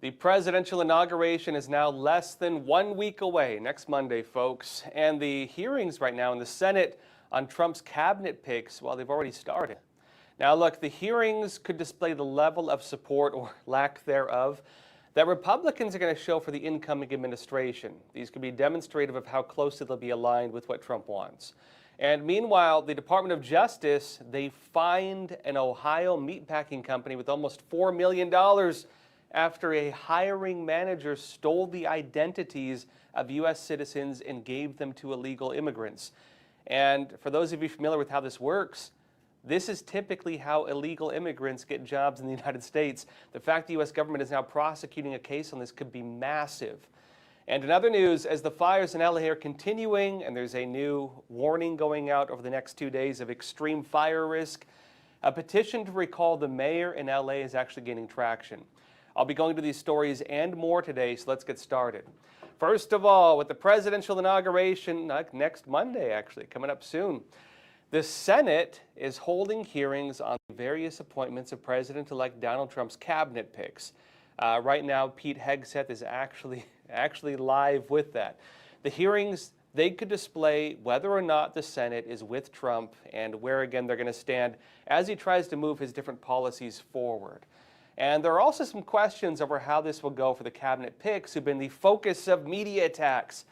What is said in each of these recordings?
The presidential inauguration is now less than 1 week away, next Monday, folks. And the hearings right now in the Senate on Trump's cabinet picks, well, they've already started. Now, look, the hearings could display the level of support or lack thereof that Republicans are going to show for the incoming administration. These could be demonstrative of how closely they'll be aligned with what Trump wants. And meanwhile, the Department of Justice, they fined an Ohio meatpacking company with almost $4 million after a hiring manager stole the identities of U.S. citizens and gave them to illegal immigrants. And for those of you familiar with how this works, this is typically how illegal immigrants get jobs in the United States. The fact the U.S. government is now prosecuting a case on this could be massive. And in other news, as the fires in LA are continuing and there's a new warning going out over the next 2 days of extreme fire risk, a petition to recall the mayor in LA is actually gaining traction. I'll be going to these stories and more today, so let's get started. First of all, with the presidential inauguration next Monday, actually, coming up soon, the Senate is holding hearings on various appointments of President-elect Donald Trump's cabinet picks. Right now, Pete Hegseth is actually live with that. The hearings, they could display whether or not the Senate is with Trump and where, again, they're going to stand as he tries to move his different policies forward. And there are also some questions over how this will go for the cabinet picks who've been the focus of media attacks.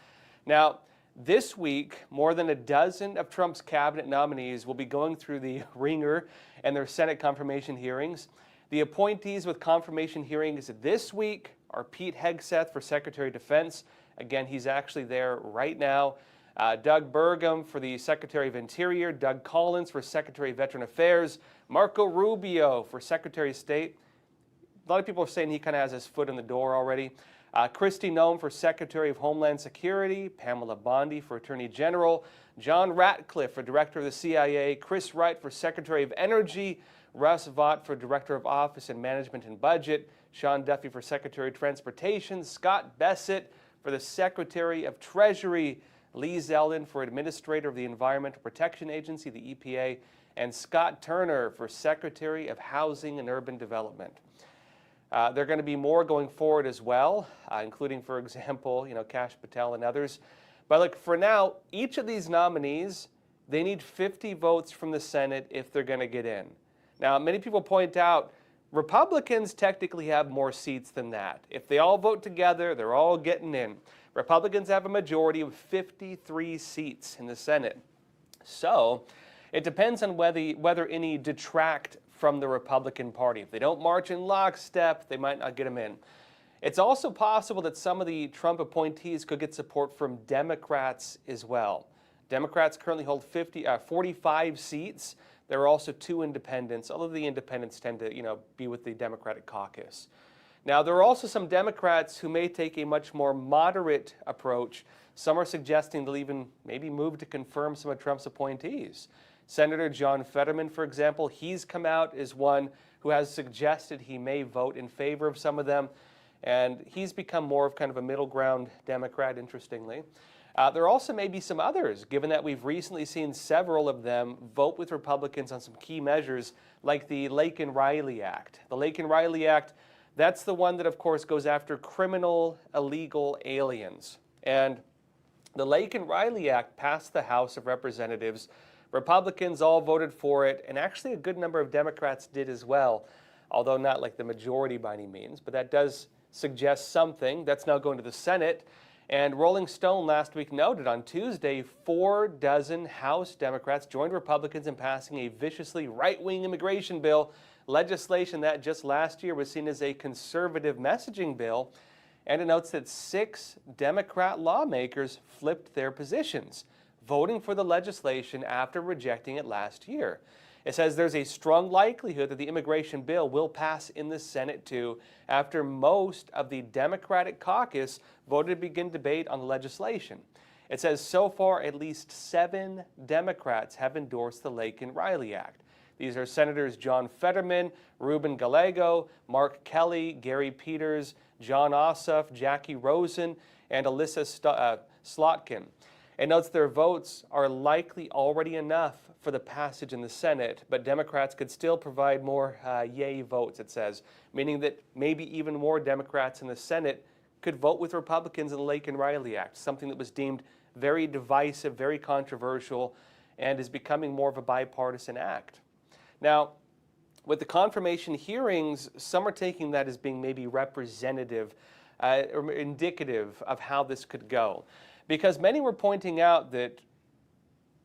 Now, this week, more than a dozen of Trump's cabinet nominees will be going through the ringer and their Senate confirmation hearings. The appointees with confirmation hearings this week are Pete Hegseth for Secretary of Defense. Again, he's actually there right now. Doug Burgum for the Secretary of Interior. Doug Collins for Secretary of Veteran Affairs. Marco Rubio for Secretary of State. A lot of people are saying he kind of has his foot in the door already. Kristi Noem for Secretary of Homeland Security, Pamela Bondi for Attorney General, John Ratcliffe for Director of the CIA, Chris Wright for Secretary of Energy, Russ Vought for Director of Office and Management and Budget, Sean Duffy for Secretary of Transportation, Scott Bessent for the Secretary of Treasury, Lee Zeldin for Administrator of the Environmental Protection Agency, the EPA, and Scott Turner for Secretary of Housing and Urban Development. There are going to be more going forward as well, including, for example, Kash Patel and others. But look, for now, each of these nominees, they need 50 votes from the Senate if they're going to get in. Now, many people point out Republicans technically have more seats than that. If they all vote together, they're all getting in. Republicans have a majority of 53 seats in the Senate. So it depends on whether any detract from the Republican Party. If they don't march in lockstep, they might not get them in. It's also possible that some of the Trump appointees could get support from Democrats as well. Democrats currently hold 45 seats. There are also 2 independents, although the independents tend to be with the Democratic caucus. Now, there are also some Democrats who may take a much more moderate approach. Some are suggesting they'll even maybe move to confirm some of Trump's appointees. Senator John Fetterman, for example, he's come out as one who has suggested he may vote in favor of some of them, and he's become more of kind of a middle ground Democrat, interestingly. There also may be some others, given that we've recently seen several of them vote with Republicans on some key measures, like the Laken-Riley Act. The Laken-Riley Act, that's the one that, of course, goes after criminal, illegal aliens. And the Laken-Riley Act passed the House of Representatives. Republicans all voted for it, and actually a good number of Democrats did as well, although not like the majority by any means. But that does suggest something. That's now going to the Senate. And Rolling Stone last week noted on Tuesday, 4 dozen House Democrats joined Republicans in passing a viciously right-wing immigration bill, legislation that just last year was seen as a conservative messaging bill. And it notes that 6 Democrat lawmakers flipped their positions, voting for the legislation after rejecting it last year. It says there's a strong likelihood that the immigration bill will pass in the Senate too, after most of the Democratic caucus voted to begin debate on the legislation. It says so far at least 7 Democrats have endorsed the Laken-Riley Act. These are Senators John Fetterman, Ruben Gallego, Mark Kelly, Gary Peters, John Ossoff, Jackie Rosen, and Alyssa Slotkin. It notes their votes are likely already enough for the passage in the Senate, but Democrats could still provide more yay votes, it says, meaning that maybe even more Democrats in the Senate could vote with Republicans in the Lake and Riley Act, something that was deemed very divisive, very controversial, and is becoming more of a bipartisan act. Now, with the confirmation hearings, some are taking that as being maybe representative or indicative of how this could go. Because many were pointing out that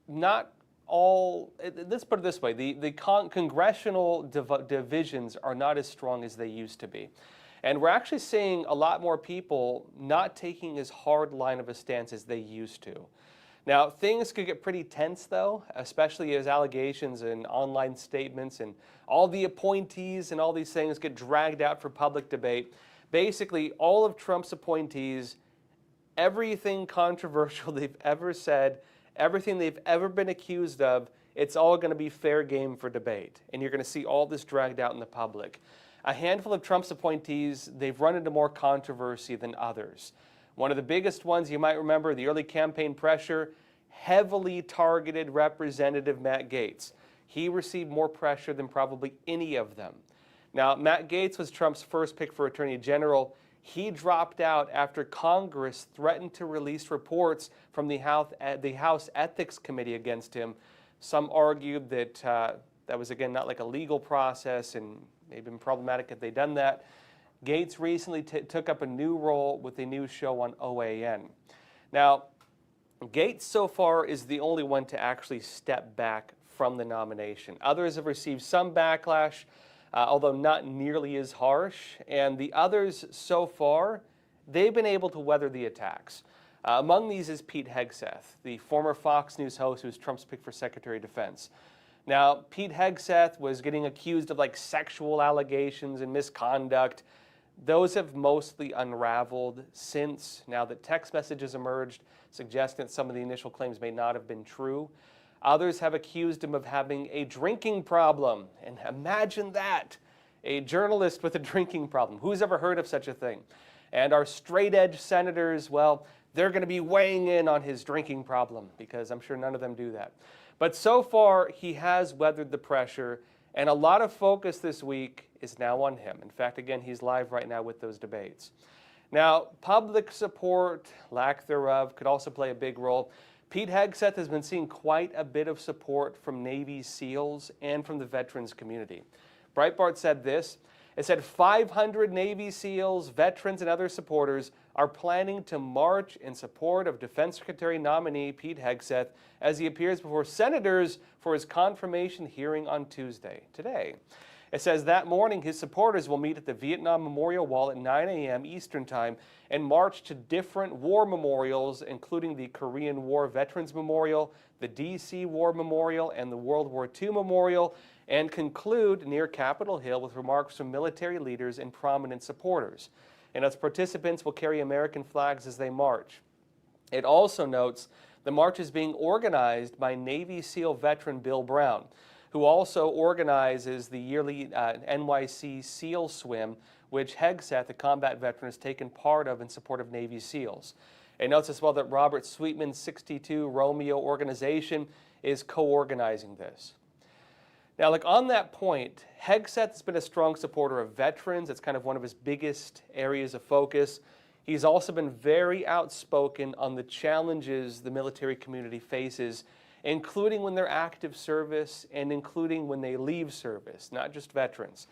not all, let's put it this way, the congressional divisions are not as strong as they used to be. And we're actually seeing a lot more people not taking as hard line of a stance as they used to. Now, things could get pretty tense, though, especially as allegations and online statements and all the appointees and all these things get dragged out for public debate. Basically, all of Trump's appointees, everything controversial they've ever said, everything they've ever been accused of, it's all going to be fair game for debate. And you're going to see all this dragged out in the public. A handful of Trump's appointees, they've run into more controversy than others. One of the biggest ones, you might remember, the early campaign pressure, heavily targeted Representative Matt Gaetz. He received more pressure than probably any of them. Now, Matt Gaetz was Trump's first pick for Attorney General. He dropped out after Congress threatened to release reports from the House Ethics Committee against him. Some argued that that was, again, not like a legal process and may have been problematic if they'd done that. Gaetz recently took up a new role with a new show on OAN. Now, Gaetz so far is the only one to actually step back from the nomination. Others have received some backlash, although not nearly as harsh. And the others so far, they've been able to weather the attacks. Among these is Pete Hegseth, the former Fox News host who was Trump's pick for Secretary of Defense. Now, Pete Hegseth was getting accused of like sexual allegations and misconduct. Those have mostly unraveled since, now that text messages emerged suggesting that some of the initial claims may not have been true. Others have accused him of having a drinking problem. And imagine that, a journalist with a drinking problem. Who's ever heard of such a thing? And our straight-edge senators, well, they're going to be weighing in on his drinking problem because I'm sure none of them do that. But so far, he has weathered the pressure, and a lot of focus this week is now on him. In fact, again, he's live right now with those debates. Now, public support, lack thereof, could also play a big role. Pete Hegseth has been seeing quite a bit of support from Navy SEALs and from the veterans community. Breitbart said this. It said 500 Navy SEALs, veterans, and other supporters are planning to march in support of Defense Secretary nominee Pete Hegseth as he appears before senators for his confirmation hearing on Tuesday, today. It says that morning his supporters will meet at the Vietnam Memorial Wall at 9 a.m. Eastern Time and march to different war memorials, including the Korean War Veterans Memorial, the D.C. War Memorial, and the World War II Memorial, and conclude near Capitol Hill with remarks from military leaders and prominent supporters. And its participants will carry American flags as they march. It also notes the march is being organized by Navy SEAL veteran Bill Brown, who also organizes the yearly NYC SEAL Swim, which Hegseth, a combat veteran, has taken part of in support of Navy SEALs. It notes as well that Robert Sweetman's 62 Romeo organization is co-organizing this. Now, like on that point, Hegseth has been a strong supporter of veterans. It's kind of one of his biggest areas of focus. He's also been very outspoken on the challenges the military community faces, including when they're active service and including when they leave service, not just veterans.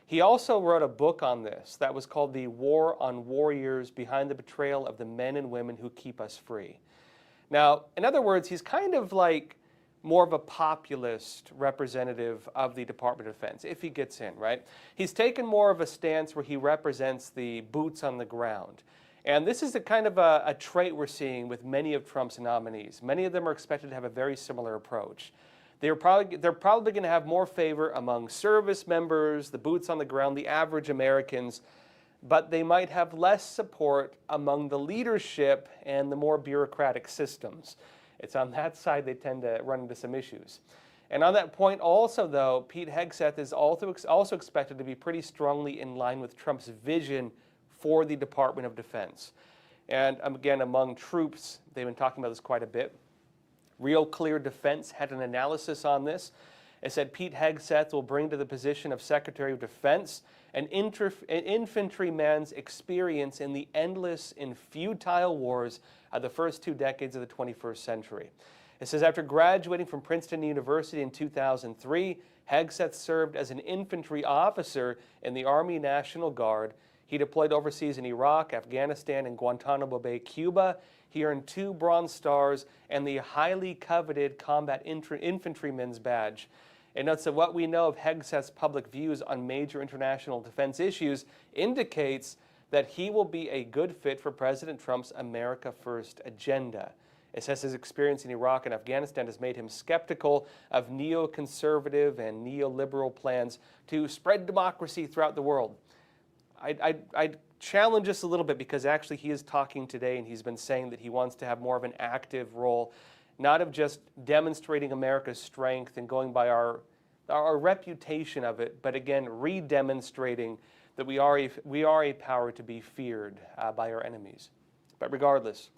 He also wrote a book on this that was called The War on Warriors: Behind the Betrayal of the Men and Women Who Keep Us Free. Now, in other words, he's kind of like more of a populist representative of the Department of Defense, if he gets in, right? He's taken more of a stance where he represents the boots on the ground. And this is the kind of a trait we're seeing with many of Trump's nominees. Many of them are expected to have a very similar approach. They're probably going to have more favor among service members, the boots on the ground, the average Americans, but they might have less support among the leadership and the more bureaucratic systems. It's on that side they tend to run into some issues. And on that point also, though, Pete Hegseth is also expected to be pretty strongly in line with Trump's vision for the Department of Defense. And again, among troops, they've been talking about this quite a bit. Real Clear Defense had an analysis on this. It said Pete Hegseth will bring to the position of Secretary of Defense an infantryman's experience in the endless and futile wars of the first 2 decades of the 21st century. It says after graduating from Princeton University in 2003, Hegseth served as an infantry officer in the Army National Guard. He deployed overseas in Iraq, Afghanistan, and Guantanamo Bay, Cuba. He earned 2 Bronze Stars and the highly coveted Combat Infantryman's Badge. It notes that what we know of Hegseth's public views on major international defense issues indicates that he will be a good fit for President Trump's America First agenda. It says his experience in Iraq and Afghanistan has made him skeptical of neoconservative and neoliberal plans to spread democracy throughout the world. I challenge this a little bit because actually he is talking today and he's been saying that he wants to have more of an active role, not of just demonstrating America's strength and going by our reputation of it, but again, re-demonstrating that we are a power to be feared by our enemies. But regardless,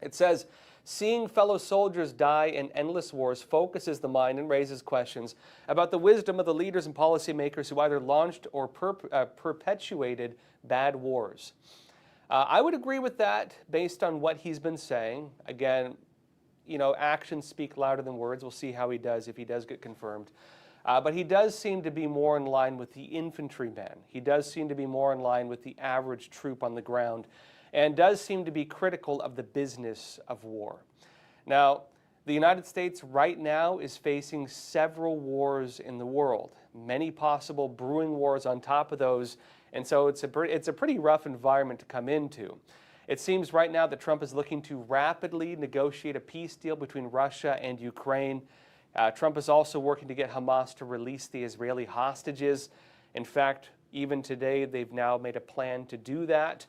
it says, seeing fellow soldiers die in endless wars focuses the mind and raises questions about the wisdom of the leaders and policymakers who either launched or perpetuated bad wars. I would agree with that based on what he's been saying. Again, actions speak louder than words. We'll see how he does if he does get confirmed. But he does seem to be more in line with the infantryman. He does seem to be more in line with the average troop on the ground, and does seem to be critical of the business of war. Now, the United States right now is facing several wars in the world, many possible brewing wars on top of those, and so it's a pretty rough environment to come into. It seems right now that Trump is looking to rapidly negotiate a peace deal between Russia and Ukraine. Trump is also working to get Hamas to release the Israeli hostages. In fact, even today, they've now made a plan to do that.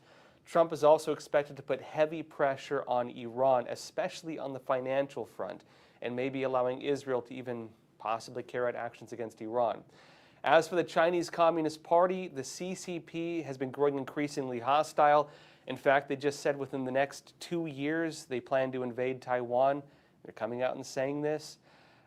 Trump is also expected to put heavy pressure on Iran, especially on the financial front, and maybe allowing Israel to even possibly carry out actions against Iran. As for the Chinese Communist Party, the CCP has been growing increasingly hostile. In fact, they just said within the next 2 years they plan to invade Taiwan. They're coming out and saying this.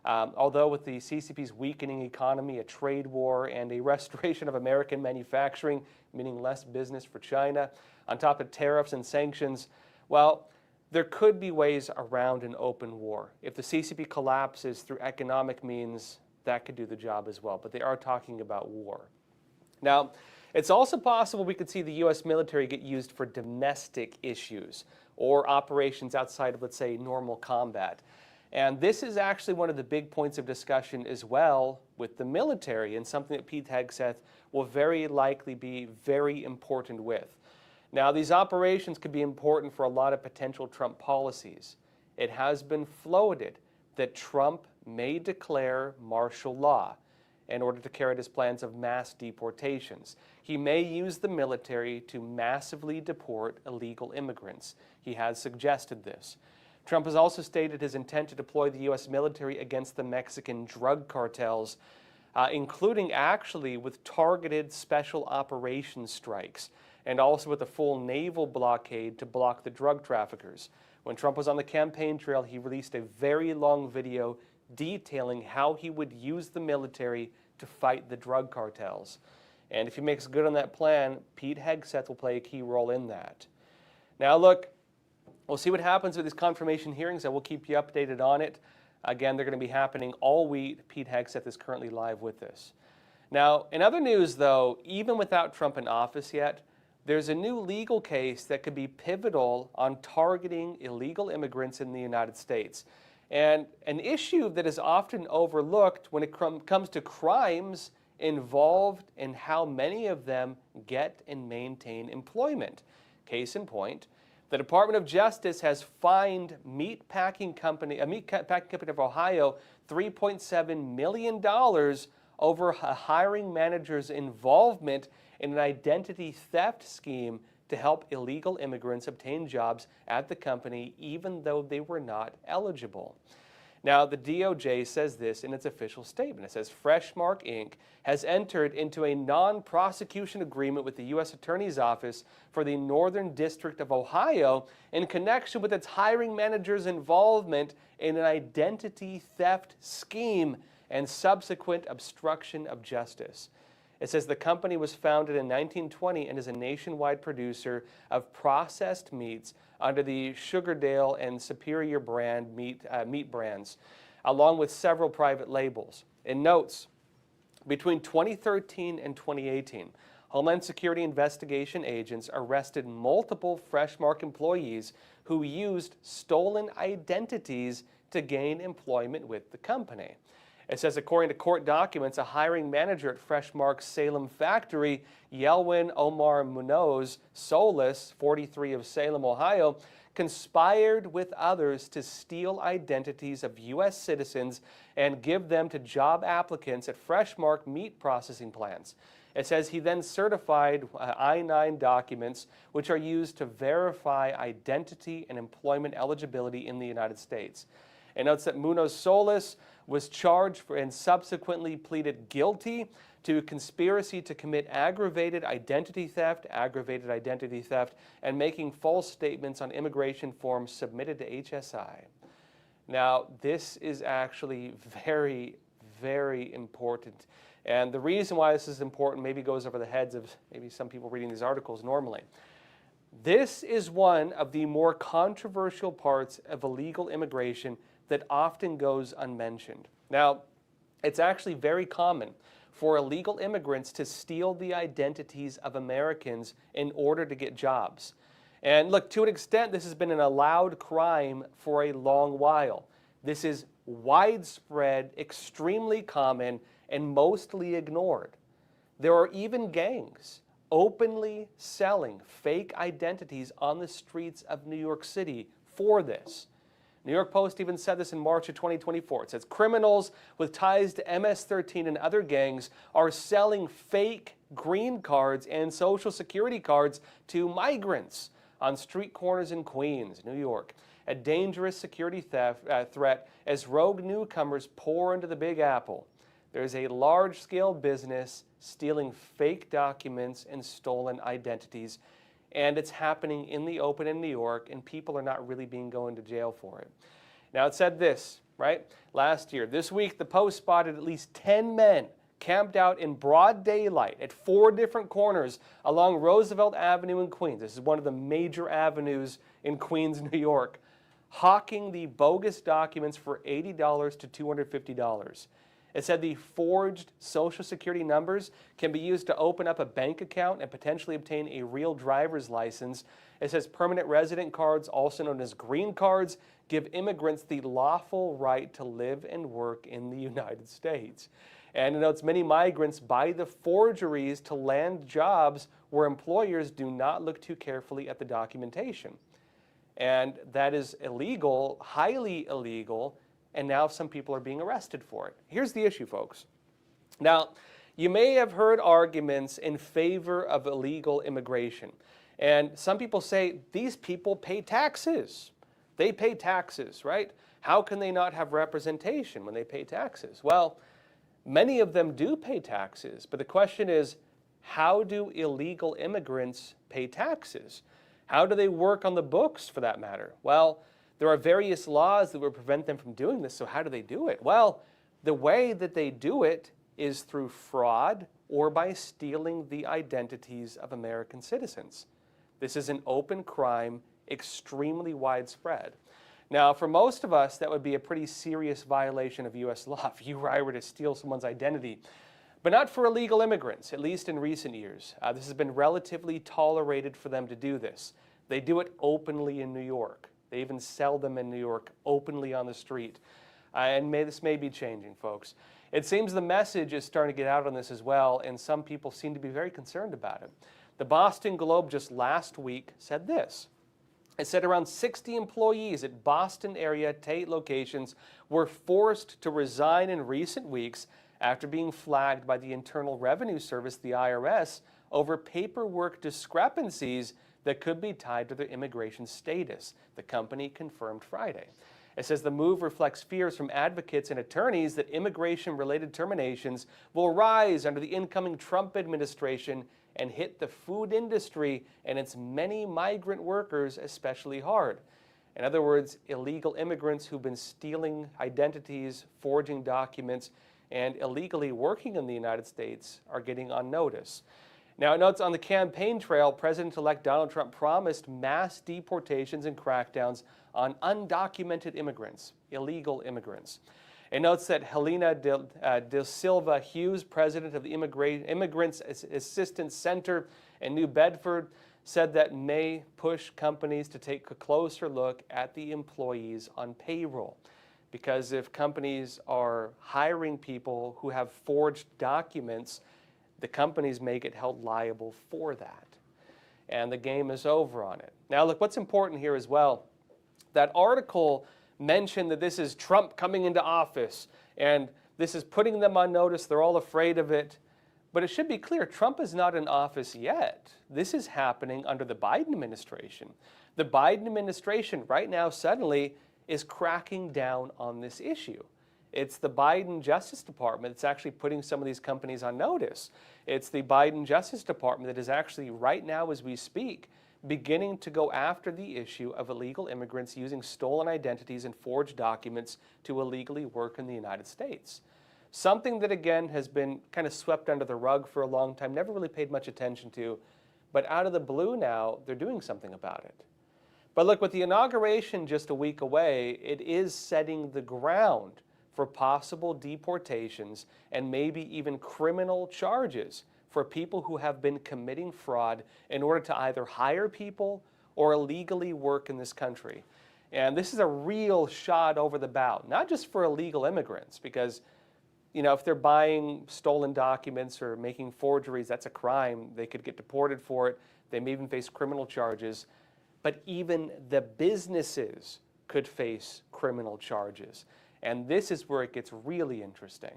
Although with the CCP's weakening economy, a trade war, and a restoration of American manufacturing, meaning less business for China, on top of tariffs and sanctions, well, there could be ways around an open war. If the CCP collapses through economic means, that could do the job as well. But they are talking about war. Now, it's also possible we could see the U.S. military get used for domestic issues or operations outside of, let's say, normal combat. And this is actually one of the big points of discussion as well with the military, and something that Pete Hegseth will very likely be very important with. Now, these operations could be important for a lot of potential Trump policies. It has been floated that Trump may declare martial law in order to carry out his plans of mass deportations. He may use the military to massively deport illegal immigrants. He has suggested this. Trump has also stated his intent to deploy the U.S. military against the Mexican drug cartels, including actually with targeted special operations strikes, and also with a full naval blockade to block the drug traffickers. When Trump was on the campaign trail, he released a very long video detailing how he would use the military to fight the drug cartels. And if he makes good on that plan, Pete Hegseth will play a key role in that. Now look, we'll see what happens with these confirmation hearings, and we'll keep you updated on it. Again, they're going to be happening all week. Pete Hegseth is currently live with this. Now, in other news, though, even without Trump in office yet, there's a new legal case that could be pivotal on targeting illegal immigrants in the United States. And an issue that is often overlooked when it comes to crimes involved in how many of them get and maintain employment. Case in point, the Department of Justice has fined a meat packing company of Ohio $3.7 million over a hiring manager's involvement in an identity theft scheme to help illegal immigrants obtain jobs at the company even though they were not eligible. Now, the DOJ says this in its official statement. It says Freshmark Inc. has entered into a non-prosecution agreement with the U.S. Attorney's Office for the Northern District of Ohio in connection with its hiring manager's involvement in an identity theft scheme and subsequent obstruction of justice. It says the company was founded in 1920 and is a nationwide producer of processed meats under the Sugardale and Superior brand meat brands, along with several private labels. It notes, between 2013 and 2018, Homeland Security investigation agents arrested multiple Freshmark employees who used stolen identities to gain employment with the company. It says, according to court documents, a hiring manager at Freshmark's Salem factory, Yelwin Omar Munoz Solis, 43 of Salem, Ohio, conspired with others to steal identities of U.S. citizens and give them to job applicants at Freshmark meat processing plants. It says he then certified I-9 documents which are used to verify identity and employment eligibility in the United States. It notes that Munoz Solis was charged and subsequently pleaded guilty to conspiracy to commit aggravated identity theft, and making false statements on immigration forms submitted to HSI. Now, this is actually very, very important. And the reason why this is important maybe goes over the heads of maybe some people reading these articles normally. This is one of the more controversial parts of illegal immigration that often goes unmentioned. Now, it's actually very common for illegal immigrants to steal the identities of Americans in order to get jobs. And look, to an extent, this has been an allowed crime for a long while. This is widespread, extremely common, and mostly ignored. There are even gangs openly selling fake identities on the streets of New York City for this. New York Post even said this in March of 2024. It says criminals with ties to MS-13 and other gangs are selling fake green cards and social security cards to migrants on street corners in Queens, New York. A dangerous security threat as rogue newcomers pour into the Big Apple. There's a large-scale business stealing fake documents and stolen identities, and it's happening in the open in New York, and people are not really being going to jail for it. Now, it said this, right? Last year, this week, the Post spotted at least 10 men camped out in broad daylight at 4 different corners along Roosevelt Avenue in Queens. This is one of the major avenues in Queens, New York, hawking the bogus documents for $80 to $250. It said the forged Social Security numbers can be used to open up a bank account and potentially obtain a real driver's license. It says permanent resident cards, also known as green cards, give immigrants the lawful right to live and work in the United States. And it notes many migrants buy the forgeries to land jobs where employers do not look too carefully at the documentation. And that is illegal, highly illegal, and now some people are being arrested for it. Here's the issue, folks. Now, you may have heard arguments in favor of illegal immigration. And some people say, these people pay taxes. They pay taxes, right? How can they not have representation when they pay taxes? Well, many of them do pay taxes, but the question is, how do illegal immigrants pay taxes? How do they work on the books, for that matter? Well, there are various laws that would prevent them from doing this, so how do they do it? Well, the way that they do it is through fraud or by stealing the identities of American citizens. This is an open crime, extremely widespread. Now, for most of us, that would be a pretty serious violation of U.S. law if you or I were to steal someone's identity. But not for illegal immigrants, at least in recent years. This has been relatively tolerated for them to do this. They do it openly in New York. They even sell them in New York openly on the street. This may be changing, folks. It seems the message is starting to get out on this as well, and some people seem to be very concerned about it. The Boston Globe just last week said this. It said around 60 employees at Boston area Tate locations were forced to resign in recent weeks after being flagged by the Internal Revenue Service, the IRS, over paperwork discrepancies that could be tied to their immigration status, the company confirmed Friday. It says the move reflects fears from advocates and attorneys that immigration-related terminations will rise under the incoming Trump administration and hit the food industry and its many migrant workers especially hard. In other words, illegal immigrants who've been stealing identities, forging documents, and illegally working in the United States are getting on notice. Now, it notes on the campaign trail, President-elect Donald Trump promised mass deportations and crackdowns on undocumented immigrants, illegal immigrants. It notes that Helena de Silva Hughes, president of the Immigrants Assistance Center in New Bedford, said that may push companies to take a closer look at the employees on payroll. Because if companies are hiring people who have forged documents, the companies may get held liable for that. And the game is over on it. Now look, what's important here as well, that article mentioned that this is Trump coming into office and this is putting them on notice, they're all afraid of it. But it should be clear, Trump is not in office yet. This is happening under the Biden administration. The Biden administration right now suddenly is cracking down on this issue. It's the Biden Justice Department that's actually putting some of these companies on notice. It's the Biden Justice Department that is actually right now as we speak beginning to go after the issue of illegal immigrants using stolen identities and forged documents to illegally work in the United States. Something that, again, has been kind of swept under the rug for a long time, never really paid much attention to, but out of the blue now, they're doing something about it. But look, with the inauguration just a week away, it is setting the ground for possible deportations and maybe even criminal charges for people who have been committing fraud in order to either hire people or illegally work in this country. And this is a real shot over the bow, not just for illegal immigrants, because if they're buying stolen documents or making forgeries, that's a crime. They could get deported for it. They may even face criminal charges. But even the businesses could face criminal charges. And this is where it gets really interesting.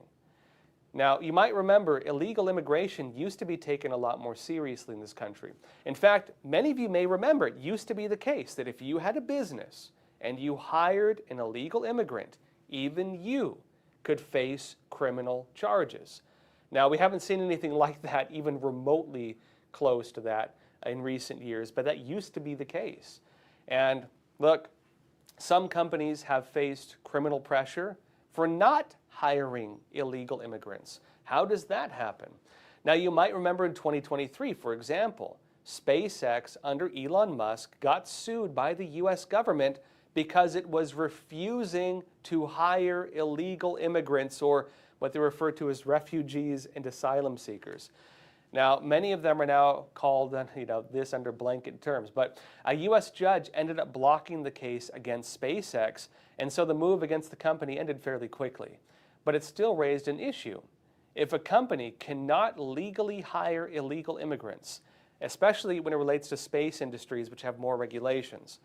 Now, you might remember illegal immigration used to be taken a lot more seriously in this country. In fact, many of you may remember it used to be the case that if you had a business and you hired an illegal immigrant, even you could face criminal charges. Now, we haven't seen anything like that, even remotely close to that in recent years, but that used to be the case. And look, some companies have faced criminal pressure for not hiring illegal immigrants. How does that happen? Now, you might remember in 2023, for example, SpaceX under Elon Musk got sued by the US government because it was refusing to hire illegal immigrants, or what they refer to as refugees and asylum seekers. Now, many of them are now called, this under blanket terms, but a U.S. judge ended up blocking the case against SpaceX, and so the move against the company ended fairly quickly. But it still raised an issue. If a company cannot legally hire illegal immigrants, especially when it relates to space industries which have more regulations,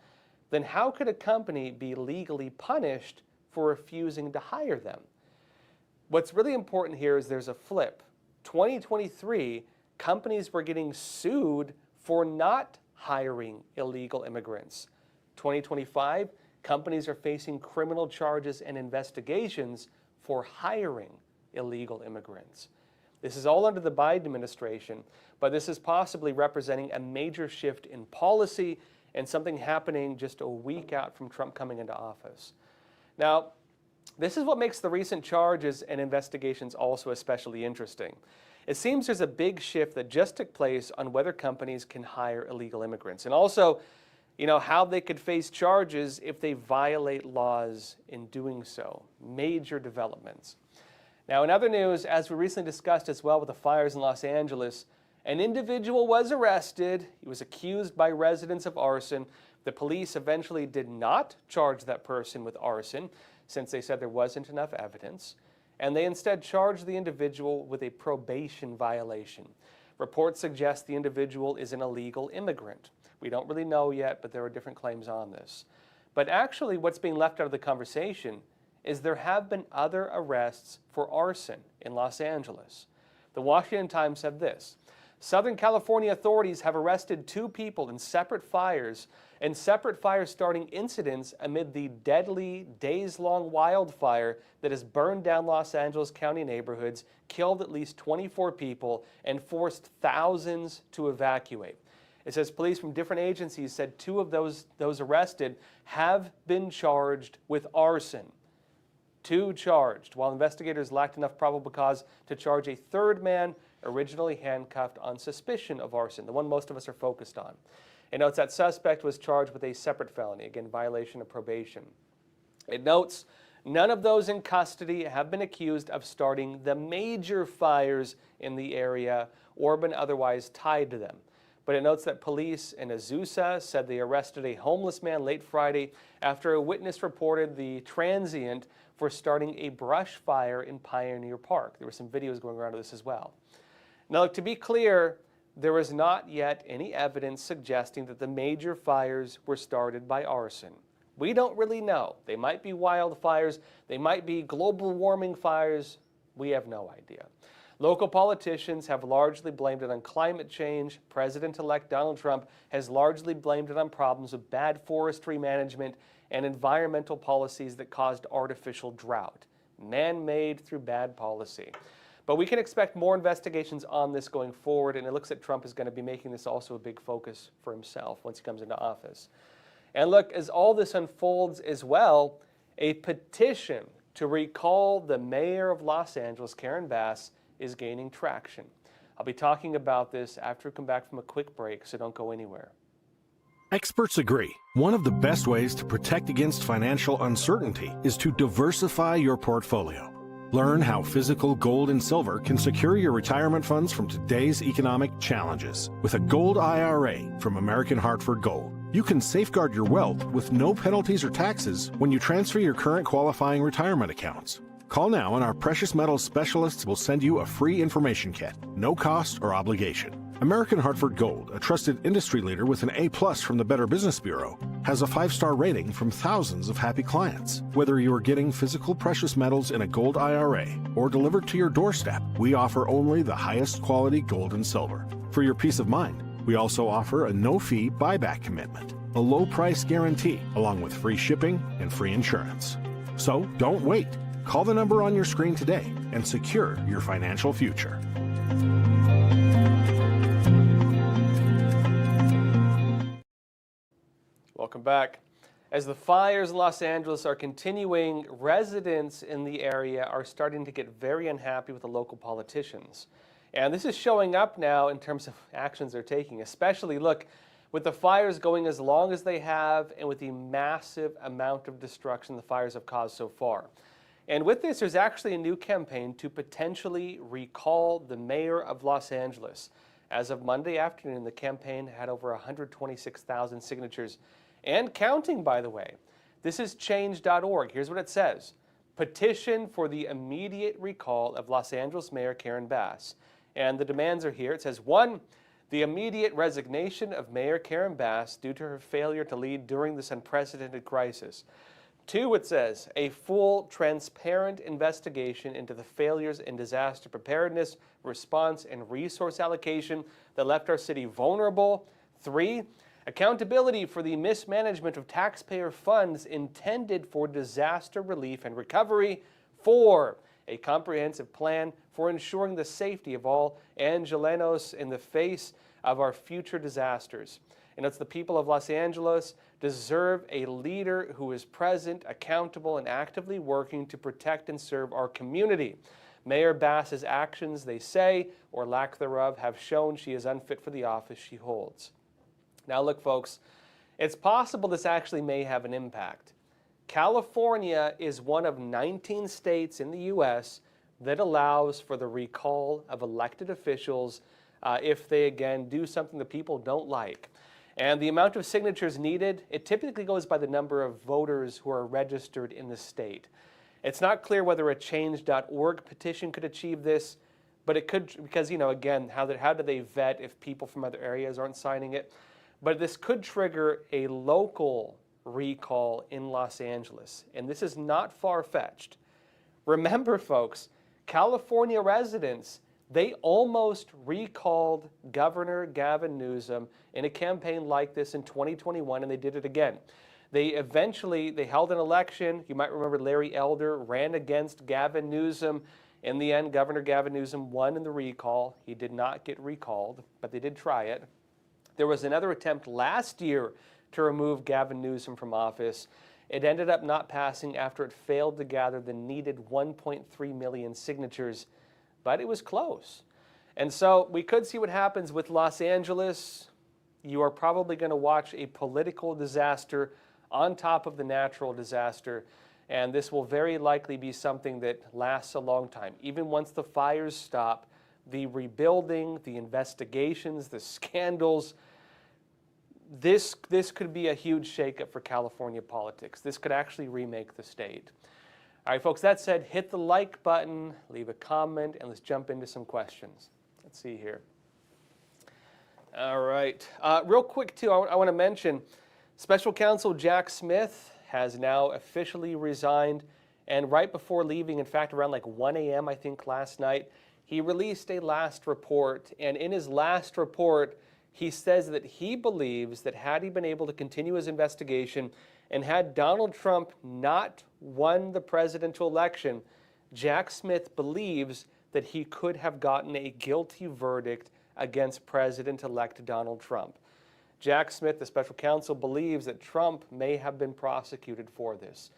then how could a company be legally punished for refusing to hire them? What's really important here is there's a flip. 2023, companies were getting sued for not hiring illegal immigrants. 2025, companies are facing criminal charges and investigations for hiring illegal immigrants. This is all under the Biden administration, but this is possibly representing a major shift in policy and something happening just a week out from Trump coming into office. Now, this is what makes the recent charges and investigations also especially interesting. It seems there's a big shift that just took place on whether companies can hire illegal immigrants, and also, how they could face charges if they violate laws in doing so. Major developments. Now, in other news, as we recently discussed as well with the fires in Los Angeles, an individual was arrested. He was accused by residents of arson. The police eventually did not charge that person with arson, since they said there wasn't enough evidence, and they instead charged the individual with a probation violation. Reports suggest the individual is an illegal immigrant. We don't really know yet, but there are different claims on this. But actually, what's being left out of the conversation is there have been other arrests for arson in Los Angeles. The Washington Times said this: Southern California authorities have arrested 2 people in separate fires starting incidents amid the deadly days-long wildfire that has burned down Los Angeles County neighborhoods, killed at least 24 people, and forced thousands to evacuate. It says police from different agencies said 2 of those arrested have been charged with arson. 2 charged, while investigators lacked enough probable cause to charge a 3rd man originally handcuffed on suspicion of arson, the one most of us are focused on. It notes that suspect was charged with a separate felony, again, violation of probation. It notes none of those in custody have been accused of starting the major fires in the area or been otherwise tied to them. But it notes that police in Azusa said they arrested a homeless man late Friday after a witness reported the transient for starting a brush fire in Pioneer Park. There were some videos going around of this as well. Now, to be clear, there is not yet any evidence suggesting that the major fires were started by arson. We don't really know. They might be wildfires, they might be global warming fires. We have no idea. Local politicians have largely blamed it on climate change. President-elect Donald Trump has largely blamed it on problems with bad forestry management and environmental policies that caused artificial drought, man-made through bad policy. But we can expect more investigations on this going forward, and it looks like Trump is going to be making this also a big focus for himself once he comes into office. And look, as all this unfolds as well, a petition to recall the mayor of Los Angeles, Karen Bass, is gaining traction. I'll be talking about this after we come back from a quick break, so don't go anywhere. Experts agree, one of the best ways to protect against financial uncertainty is to diversify your portfolio. Learn how physical gold and silver can secure your retirement funds from today's economic challenges. With a gold IRA from American Hartford Gold, you can safeguard your wealth with no penalties or taxes when you transfer your current qualifying retirement accounts. Call now and our precious metals specialists will send you a free information kit, no cost or obligation. American Hartford Gold, a trusted industry leader with an A+ from the Better Business Bureau, has a 5-star rating from thousands of happy clients. Whether you are getting physical precious metals in a gold IRA or delivered to your doorstep, we offer only the highest quality gold and silver. For your peace of mind, we also offer a no-fee buyback commitment, a low price guarantee, along with free shipping and free insurance. So don't wait. Call the number on your screen today and secure your financial future. Welcome back. As the fires in Los Angeles are continuing, residents in the area are starting to get very unhappy with the local politicians. And this is showing up now in terms of actions they're taking, especially, look, with the fires going as long as they have and with the massive amount of destruction the fires have caused so far. And with this, there's actually a new campaign to potentially recall the mayor of Los Angeles. As of Monday afternoon, the campaign had over 126,000 signatures and counting, by the way. This is change.org. Here's what it says. Petition for the immediate recall of Los Angeles Mayor Karen Bass. And the demands are here. It says, 1, the immediate resignation of Mayor Karen Bass due to her failure to lead during this unprecedented crisis. 2, it says, a full, transparent investigation into the failures in disaster preparedness, response, and resource allocation that left our city vulnerable. 3, accountability for the mismanagement of taxpayer funds intended for disaster relief and recovery. 4, a comprehensive plan for ensuring the safety of all Angelenos in the face of our future disasters. And it's the people of Los Angeles deserve a leader who is present, accountable, and actively working to protect and serve our community. Mayor Bass's actions, they say, or lack thereof, have shown she is unfit for the office she holds. Now look, folks, it's possible this actually may have an impact. California is one of 19 states in the U.S. that allows for the recall of elected officials if they, again, do something that people don't like. And the amount of signatures needed, it typically goes by the number of voters who are registered in the state. It's not clear whether a change.org petition could achieve this, but it could, because, you know, again, how do they vet if people from other areas aren't signing it? But this could trigger a local recall in Los Angeles, and this is not far-fetched. Remember, folks, California residents, They almost recalled Governor Gavin Newsom in a campaign like this in 2021, and they did it again. They held an election. You might remember Larry Elder ran against Gavin Newsom. In the end, Governor Gavin Newsom won in the recall. He did not get recalled, but they did try it. There was another attempt last year to remove Gavin Newsom from office. It ended up not passing after it failed to gather the needed 1.3 million signatures, but it was close. And so we could see what happens with Los Angeles. You are probably going to watch a political disaster on top of the natural disaster, and this will very likely be something that lasts a long time. Even once the fires stop, the rebuilding, the investigations, the scandals, this could be a huge shakeup for California politics. This could actually remake the state. All right, folks, that said, hit the like button, leave a comment, and let's jump into some questions. Let's see here. All right. Real quick, too, I want to mention Special Counsel Jack Smith has now officially resigned, and right before leaving, in fact, around like 1 a.m., I think, last night, he released a last report, and in his last report, he says that he believes that had he been able to continue his investigation and had Donald Trump not won the presidential election, Jack Smith believes that he could have gotten a guilty verdict against President-elect Donald Trump. Jack Smith, the special counsel, believes that Trump may have been prosecuted for this.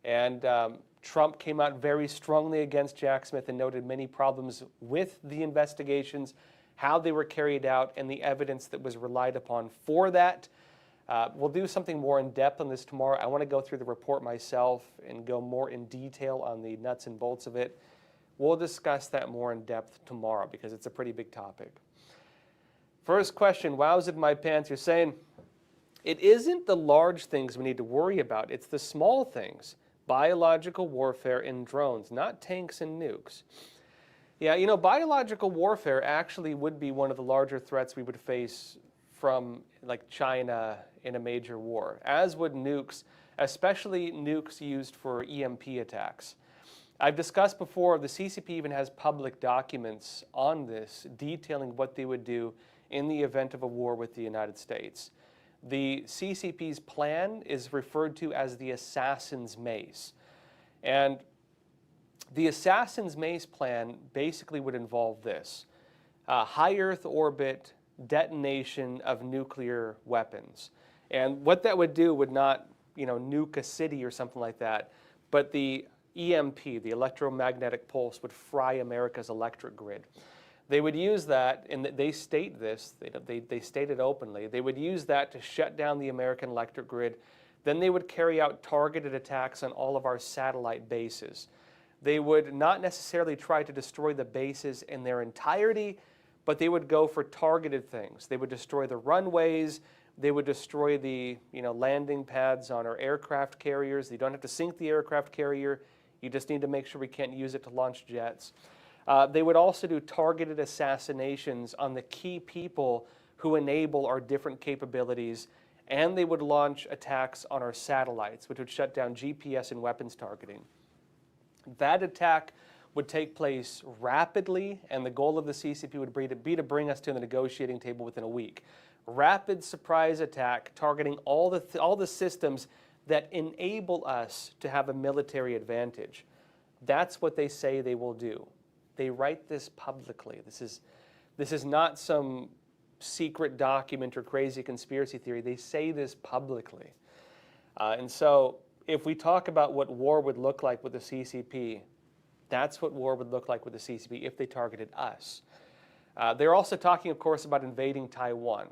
And Trump came out very strongly against Jack Smith and noted many problems with the investigations, how they were carried out, and the evidence that was relied upon for that. We'll do something more in depth on this tomorrow. I want to go through the report myself and go more in detail on the nuts and bolts of it. We'll discuss that more in depth tomorrow because it's a pretty big topic. First question, wow's it my pants? You're saying, it isn't the large things we need to worry about. It's the small things, biological warfare and drones, not tanks and nukes. Yeah, you know, biological warfare actually would be one of the larger threats we would face from like China in a major war, as would nukes, especially nukes used for EMP attacks. I've discussed before, the CCP even has public documents on this detailing what they would do in the event of a war with the United States. The CCP's plan is referred to as the Assassin's Mace. And the Assassin's Mace plan basically would involve this: high Earth orbit detonation of nuclear weapons. And what that would do would not, nuke a city or something like that, but the EMP, the electromagnetic pulse, would fry America's electric grid. They would use that, and they state this, they state it openly, they would use that to shut down the American electric grid. Then they would carry out targeted attacks on all of our satellite bases. They would not necessarily try to destroy the bases in their entirety, but they would go for targeted things. They would destroy the runways, they would destroy the landing pads on our aircraft carriers. You don't have to sink the aircraft carrier, you just need to make sure we can't use it to launch jets. They would also do targeted assassinations on the key people who enable our different capabilities, and they would launch attacks on our satellites, which would shut down GPS and weapons targeting. That attack would take place rapidly, and the goal of the CCP would be to bring us to the negotiating table within a week. Rapid surprise attack targeting all the systems that enable us to have a military advantage. That's what they say they will do. They write this publicly. This is not some secret document or crazy conspiracy theory. They say this publicly. And so if we talk about what war would look like with the CCP, that's what war would look like with the CCP if they targeted us. They're also talking, of course, about invading Taiwan.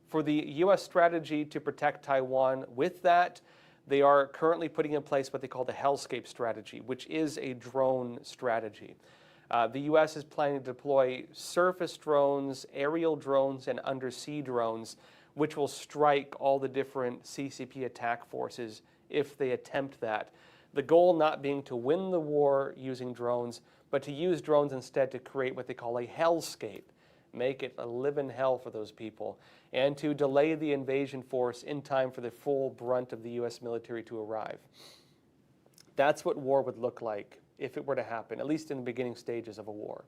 For the U.S. strategy to protect Taiwan, with that, they are currently putting in place what they call the Hellscape strategy, which is a drone strategy. The U.S. is planning to deploy surface drones, aerial drones, and undersea drones, which will strike all the different CCP attack forces if they attempt that. The goal not being to win the war using drones, but to use drones instead to create what they call a hellscape, make it a living hell for those people, and to delay the invasion force in time for the full brunt of the U.S. military to arrive. That's what war would look like if it were to happen, at least in the beginning stages of a war.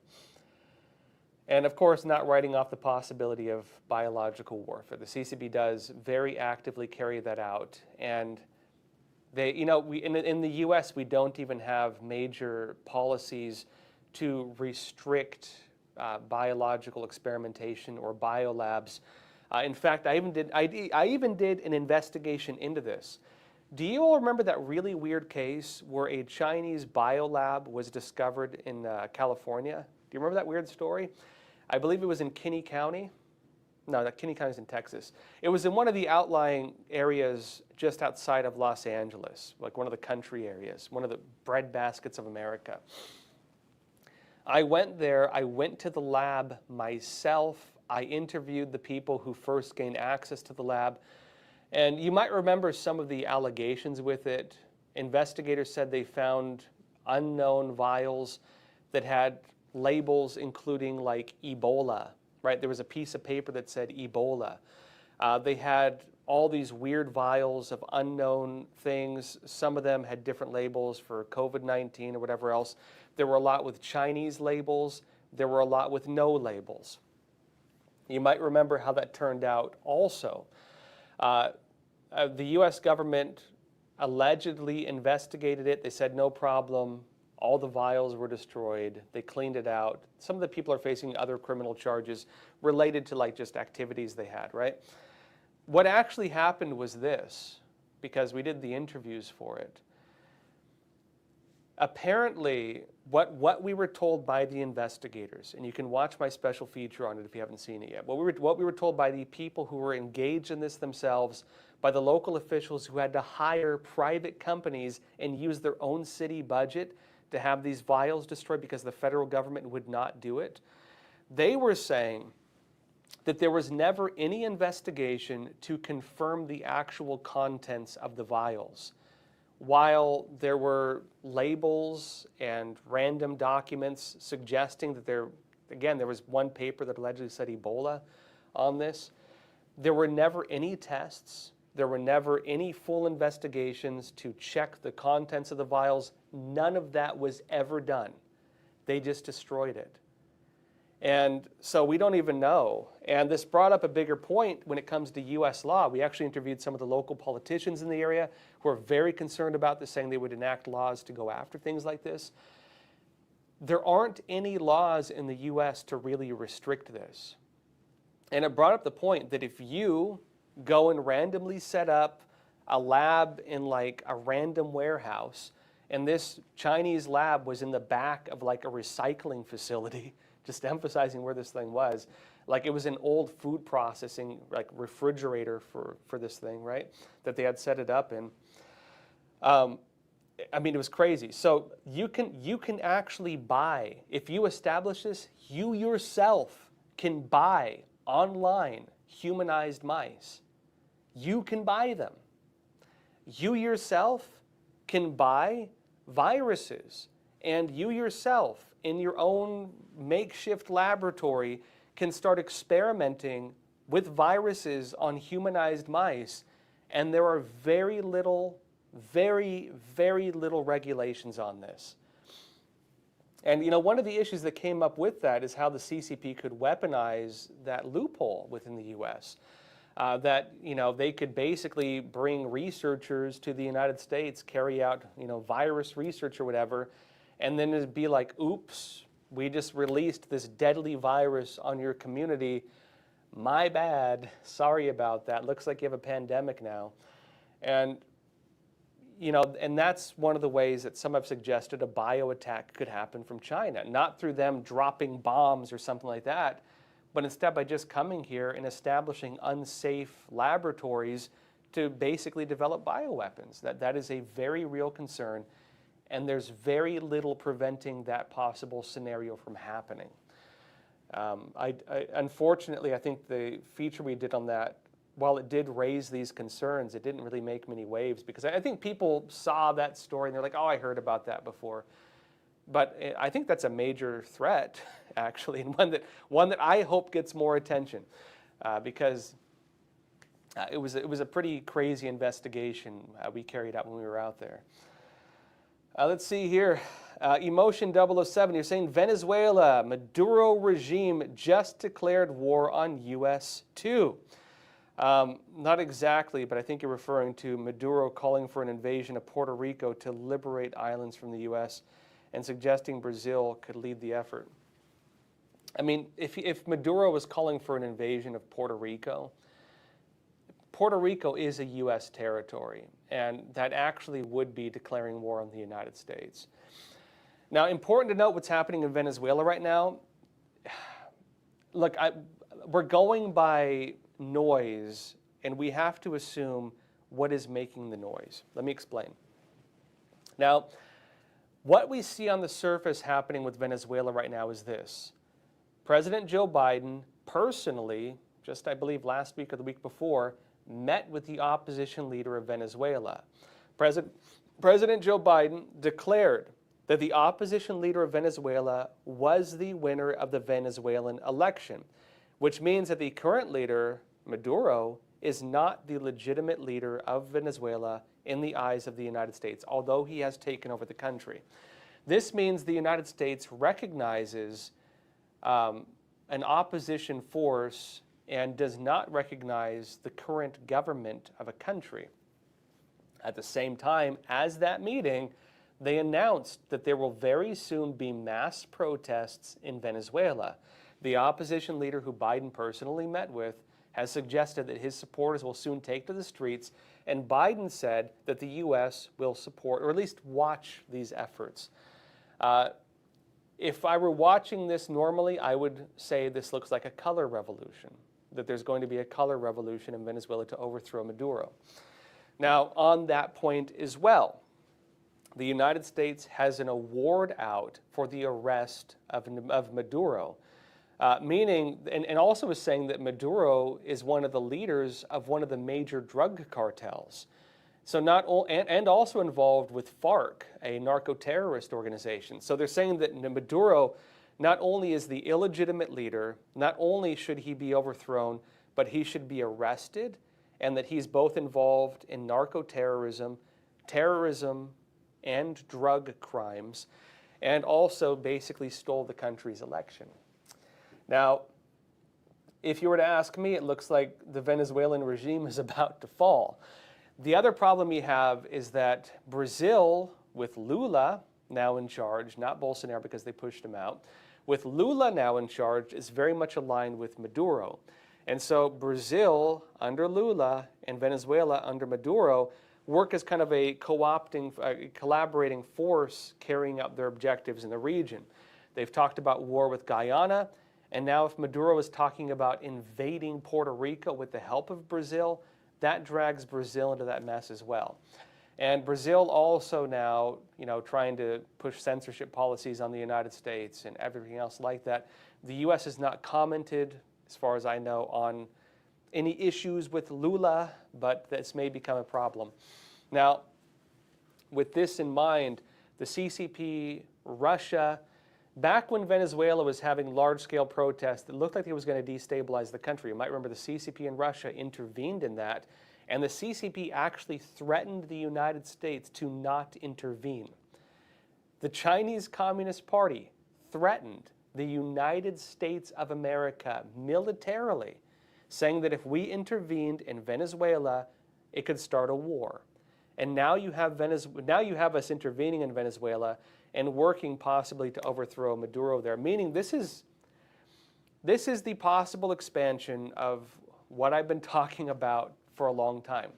And of course, not writing off the possibility of biological warfare. The CCP does very actively carry that out. And they, in the US, we don't even have major policies to restrict biological experimentation or biolabs. In fact, I even did an investigation into this. Do you all remember that really weird case where a Chinese biolab was discovered in California? Do you remember that weird story? I believe it was in Kinney County. No, that Kinney County is in Texas. It was in one of the outlying areas just outside of Los Angeles, like one of the country areas, one of the breadbaskets of America. I went there. I went to the lab myself. I interviewed the people who first gained access to the lab. And you might remember some of the allegations with it. Investigators said they found unknown vials that had labels including like Ebola, right? There was a piece of paper that said Ebola. They had all these weird vials of unknown things. Some of them had different labels for COVID-19 or whatever else. There were a lot with Chinese labels. There were a lot with no labels. You might remember how that turned out also. The US government allegedly investigated it. They said no problem. All the vials were destroyed. They cleaned it out. Some of the people are facing other criminal charges related to like just activities they had, right? What actually happened was this, because we did the interviews for it. Apparently, what we were told by the investigators, and you can watch my special feature on it if you haven't seen it yet, what we were told by the people who were engaged in this themselves, by the local officials who had to hire private companies and use their own city budget to have these vials destroyed because the federal government would not do it. They were saying that there was never any investigation to confirm the actual contents of the vials. While there were labels and random documents suggesting that there was one paper that allegedly said Ebola on this, there were never any tests. There were never any full investigations to check the contents of the vials. None of that was ever done. They just destroyed it. And so we don't even know. And this brought up a bigger point when it comes to US law. We actually interviewed some of the local politicians in the area who are very concerned about this, saying they would enact laws to go after things like this. There aren't any laws in the US to really restrict this. And it brought up the point that if you go and randomly set up a lab in like a random warehouse, and this Chinese lab was in the back of like a recycling facility, just emphasizing where this thing was, like it was an old food processing like refrigerator for this thing, right, that they had set it up in. I mean, it was crazy. So you can actually buy, if you establish this, you yourself can buy online humanized mice. You can buy them. You yourself can buy viruses, and you yourself in your own makeshift laboratory can start experimenting with viruses on humanized mice, and there are very little regulations on this. And one of the issues that came up with that is how the CCP could weaponize that loophole within the US. That they could basically bring researchers to the United States, carry out virus research or whatever, and then it'd be like, oops, we just released this deadly virus on your community. My bad. Sorry about that. Looks like you have a pandemic now. And and that's one of the ways that some have suggested a bio attack could happen from China, not through them dropping bombs or something like that, but instead by just coming here and establishing unsafe laboratories to basically develop bioweapons. That is a very real concern, and there's very little preventing that possible scenario from happening. Unfortunately, I think the feature we did on that, while it did raise these concerns, it didn't really make many waves, because I think people saw that story and they're like, oh, I heard about that before. But I think that's a major threat, actually, and one that I hope gets more attention, because it was a pretty crazy investigation we carried out when we were out there. Let's see here. Emotion 007, you're saying Venezuela, Maduro regime just declared war on U.S. too. Not exactly, but I think you're referring to Maduro calling for an invasion of Puerto Rico to liberate islands from the U.S. and suggesting Brazil could lead the effort. I mean, if Maduro was calling for an invasion of Puerto Rico is a U.S. territory, and that actually would be declaring war on the United States. Now, important to note what's happening in Venezuela right now. Look, we're going by noise, and we have to assume what is making the noise. Let me explain. Now, what we see on the surface happening with Venezuela right now is this. President Joe Biden personally, just I believe last week or the week before, met with the opposition leader of Venezuela. President Joe Biden declared that the opposition leader of Venezuela was the winner of the Venezuelan election, which means that the current leader, Maduro, is not the legitimate leader of Venezuela in the eyes of the United States, although he has taken over the country. This means the United States recognizes an opposition force and does not recognize the current government of a country. At the same time, as that meeting, they announced that there will very soon be mass protests in Venezuela. The opposition leader who Biden personally met with has suggested that his supporters will soon take to the streets, and Biden said that the U.S. will support, or at least watch, these efforts. If I were watching this normally, I would say this looks like a color revolution, that there's going to be a color revolution in Venezuela to overthrow Maduro. Now, on that point as well, the United States has an award out for the arrest of Maduro, meaning, and also is saying that Maduro is one of the leaders of one of the major drug cartels. So and also involved with FARC, a narco-terrorist organization. So they're saying that Maduro not only is the illegitimate leader, not only should he be overthrown, but he should be arrested, and that he's both involved in narco-terrorism, terrorism, and drug crimes, and also basically stole the country's election. Now, if you were to ask me, it looks like the Venezuelan regime is about to fall. The other problem you have is that Brazil, with Lula now in charge, not Bolsonaro because they pushed him out, with Lula now in charge, is very much aligned with Maduro. And so Brazil under Lula and Venezuela under Maduro work as kind of a collaborating force carrying out their objectives in the region. They've talked about war with Guyana, and now if Maduro is talking about invading Puerto Rico with the help of Brazil, that drags Brazil into that mess as well. And Brazil also now, trying to push censorship policies on the United States and everything else like that. The U.S. has not commented, as far as I know, on any issues with Lula, but this may become a problem. Now, with this in mind, the CCP, Russia, back when Venezuela was having large-scale protests, it looked like it was going to destabilize the country. You might remember the CCP and Russia intervened in that, and the CCP actually threatened the United States to not intervene. The Chinese Communist Party threatened the United States of America militarily, saying that if we intervened in Venezuela, it could start a war. And now you have us intervening in Venezuela and working possibly to overthrow Maduro there, meaning this is the possible expansion of what I've been talking about for a long time.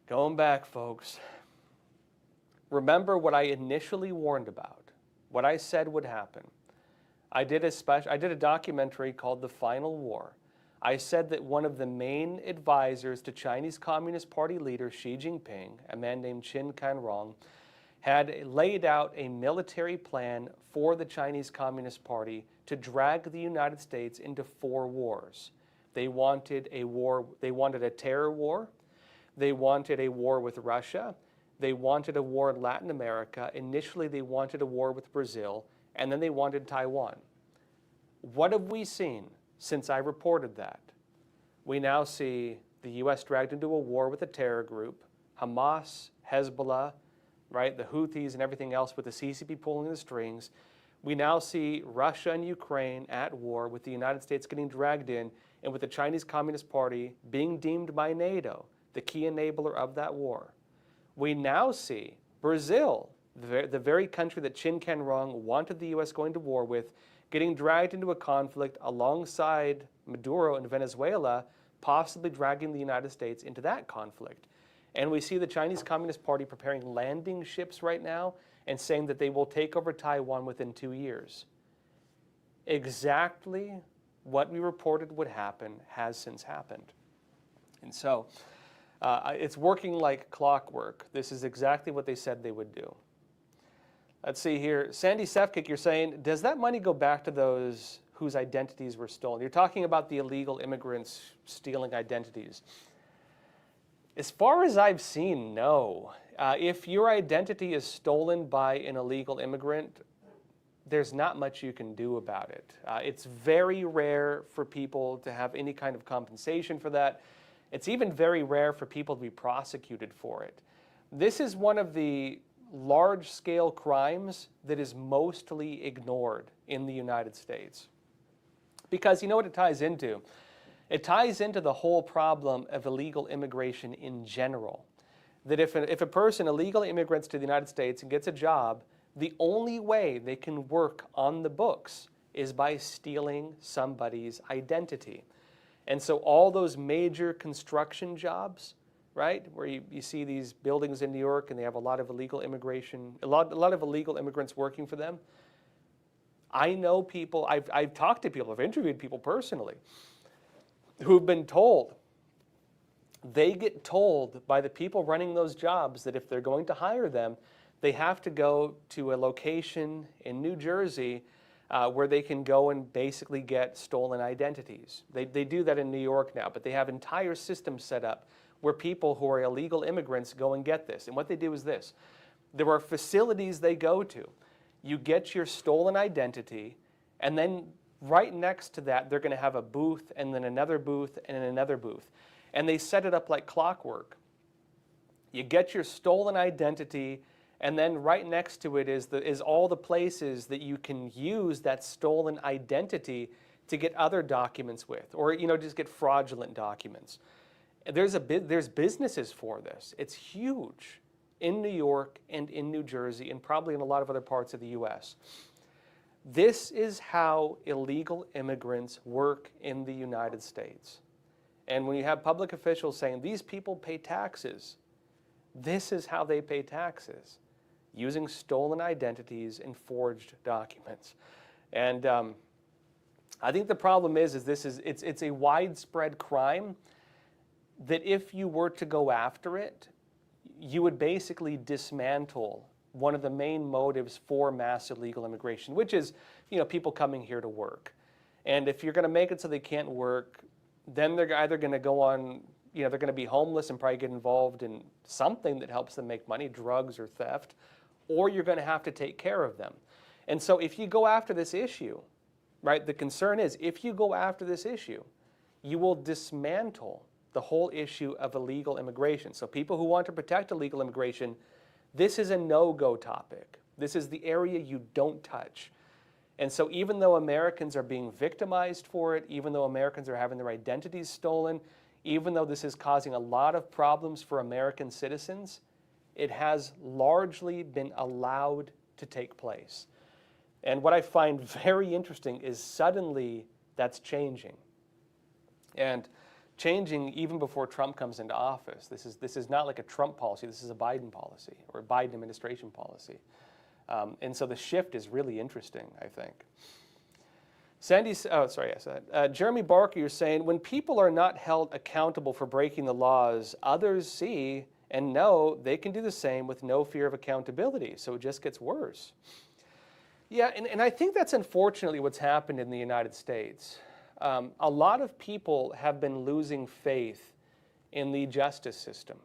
Going back, folks, remember what I initially warned about, what I said would happen. I did a documentary called The Final War. I said that one of the main advisors to Chinese Communist Party leader Xi Jinping, a man named Qin Canrong, had laid out a military plan for the Chinese Communist Party to drag the United States into 4 wars. They wanted a terror war, they wanted a war with Russia, they wanted a war in Latin America, initially they wanted a war with Brazil, and then they wanted Taiwan. What have we seen since I reported that? We now see the U.S. dragged into a war with a terror group, Hamas, Hezbollah, right? The Houthis and everything else with the CCP pulling the strings. We now see Russia and Ukraine at war, with the United States getting dragged in, and with the Chinese Communist Party being deemed by NATO the key enabler of that war. We now see Brazil, the very country that Chin Ken Rung wanted the U.S. going to war with, getting dragged into a conflict alongside Maduro in Venezuela, possibly dragging the United States into that conflict. And we see the Chinese Communist Party preparing landing ships right now and saying that they will take over Taiwan within 2 years. Exactly what we reported would happen has since happened. And so it's working like clockwork. This is exactly what they said they would do. Let's see here. Sandy Sefkick, you're saying, does that money go back to those whose identities were stolen? You're talking about the illegal immigrants stealing identities. As far as I've seen, no. If your identity is stolen by an illegal immigrant, there's not much you can do about it. It's very rare for people to have any kind of compensation for that. It's even very rare for people to be prosecuted for it. This is one of the large-scale crimes that is mostly ignored in the United States. Because you know what it ties into? It ties into the whole problem of illegal immigration in general. That if a person illegally immigrates to the United States and gets a job, the only way they can work on the books is by stealing somebody's identity. And so all those major construction jobs, right, where you see these buildings in New York and they have a lot of illegal immigration, a lot of illegal immigrants working for them. I know people, I've talked to people, I've interviewed people personally who've been told, they get told by the people running those jobs that if they're going to hire them, they have to go to a location in New Jersey where they can go and basically get stolen identities. They do that in New York now, but they have entire systems set up where people who are illegal immigrants go and get this. And what they do is this. There are facilities they go to. You get your stolen identity, and then right next to that, they're going to have a booth, and then another booth, and another booth. And they set it up like clockwork. You get your stolen identity, and then right next to it is all the places that you can use that stolen identity to get other documents with, or just get fraudulent documents. There's businesses for this. It's huge in New York and in New Jersey and probably in a lot of other parts of the U.S. This is how illegal immigrants work in the United States. And when you have public officials saying these people pay taxes, this is how they pay taxes, using stolen identities and forged documents. And I think the problem is it's a widespread crime that if you were to go after it, you would basically dismantle one of the main motives for mass illegal immigration, which is, people coming here to work. And if you're going to make it so they can't work, then they're either going to go on, they're going to be homeless and probably get involved in something that helps them make money, drugs or theft, or you're going to have to take care of them. And so if you go after this issue, right, the concern is if you go after this issue, you will dismantle the whole issue of illegal immigration. So people who want to protect illegal immigration, this is a no-go topic. This is the area you don't touch. And so even though Americans are being victimized for it, even though Americans are having their identities stolen, even though this is causing a lot of problems for American citizens, it has largely been allowed to take place. And what I find very interesting is suddenly that's changing. And changing even before Trump comes into office. This is not like a Trump policy. This is a Biden policy or a Biden administration policy. And so the shift is really interesting, I think. Jeremy Barker, you're saying, when people are not held accountable for breaking the laws, others see and know they can do the same with no fear of accountability. So it just gets worse. Yeah, and I think that's unfortunately what's happened in the United States. A lot of people have been losing faith in the justice system,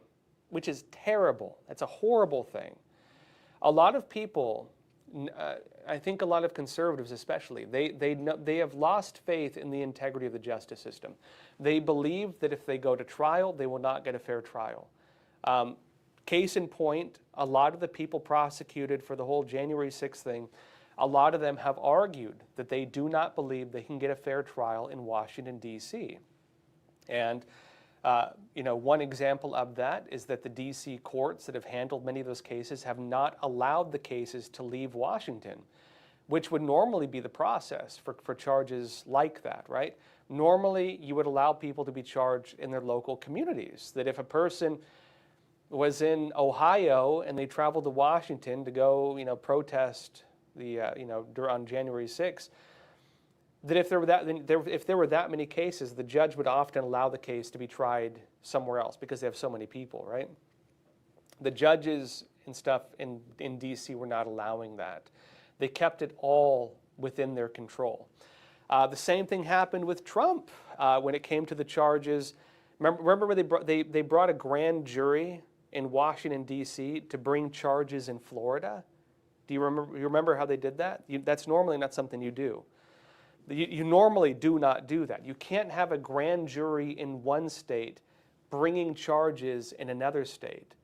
which is terrible. That's a horrible thing. A lot of people, I think a lot of conservatives especially, they have lost faith in the integrity of the justice system. They believe that if they go to trial, they will not get a fair trial. Case in point, a lot of the people prosecuted for the whole January 6th thing, a lot of them have argued that they do not believe they can get a fair trial in Washington, D.C. And one example of that is that the D.C. courts that have handled many of those cases have not allowed the cases to leave Washington, which would normally be the process for charges like that, right? Normally, you would allow people to be charged in their local communities, that if a person was in Ohio and they traveled to Washington to go, protest on January 6th, that if there were that many cases, the judge would often allow the case to be tried somewhere else because they have so many people, right? The judges and stuff in D.C. were not allowing that. They kept it all within their control. The same thing happened with Trump when it came to the charges. Remember when they brought a grand jury in Washington, D.C. to bring charges in Florida? Do you remember how they did that? That's normally not something you do. You normally do not do that. You can't have a grand jury in one state bringing charges in another state.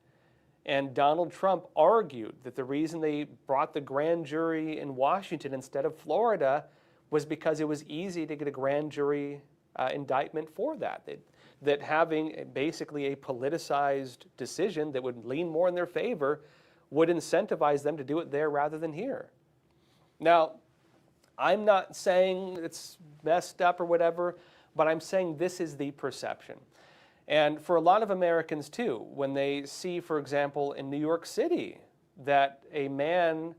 And Donald Trump argued that the reason they brought the grand jury in Washington instead of Florida was because it was easy to get a grand jury indictment for that. That having basically a politicized decision that would lean more in their favor would incentivize them to do it there rather than here. Now, I'm not saying it's messed up or whatever, but I'm saying this is the perception. And for a lot of Americans too, when they see, for example, in New York City, that a man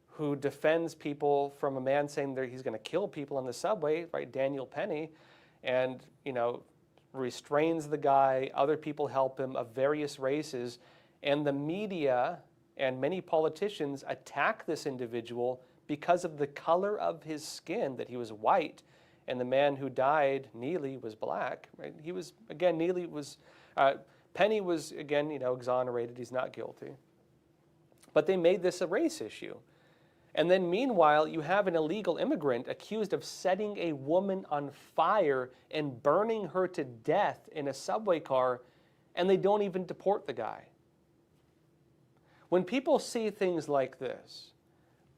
who defends people from a man saying that he's going to kill people on the subway, right, Daniel Penny, and, restrains the guy, other people help him of various races, and the media and many politicians attack this individual because of the color of his skin, that he was white, and the man who died, Neely, was black. Right? Penny was, again, exonerated. He's not guilty. But they made this a race issue. And then meanwhile, you have an illegal immigrant accused of setting a woman on fire and burning her to death in a subway car, and they don't even deport the guy. When people see things like this,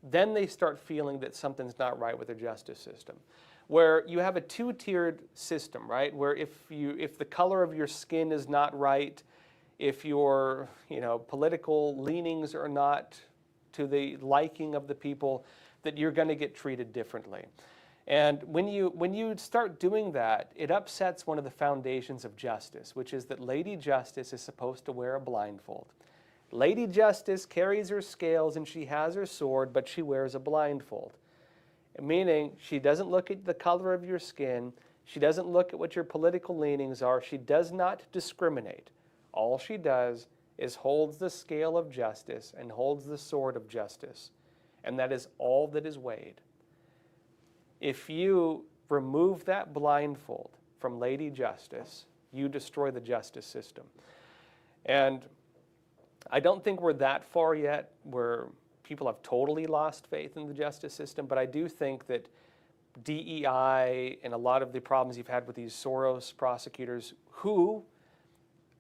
then they start feeling that something's not right with their justice system. Where you have a two-tiered system, right? Where if the color of your skin is not right, if your political leanings are not to the liking of the people, that you're going to get treated differently. And when you start doing that, it upsets one of the foundations of justice, which is that Lady Justice is supposed to wear a blindfold. Lady Justice carries her scales and she has her sword, but she wears a blindfold. Meaning, she doesn't look at the color of your skin, she doesn't look at what your political leanings are, she does not discriminate. All she does is holds the scale of justice and holds the sword of justice. And that is all that is weighed. If you remove that blindfold from Lady Justice, you destroy the justice system. And I don't think we're that far yet where people have totally lost faith in the justice system, but I do think that DEI and a lot of the problems you've had with these Soros prosecutors who,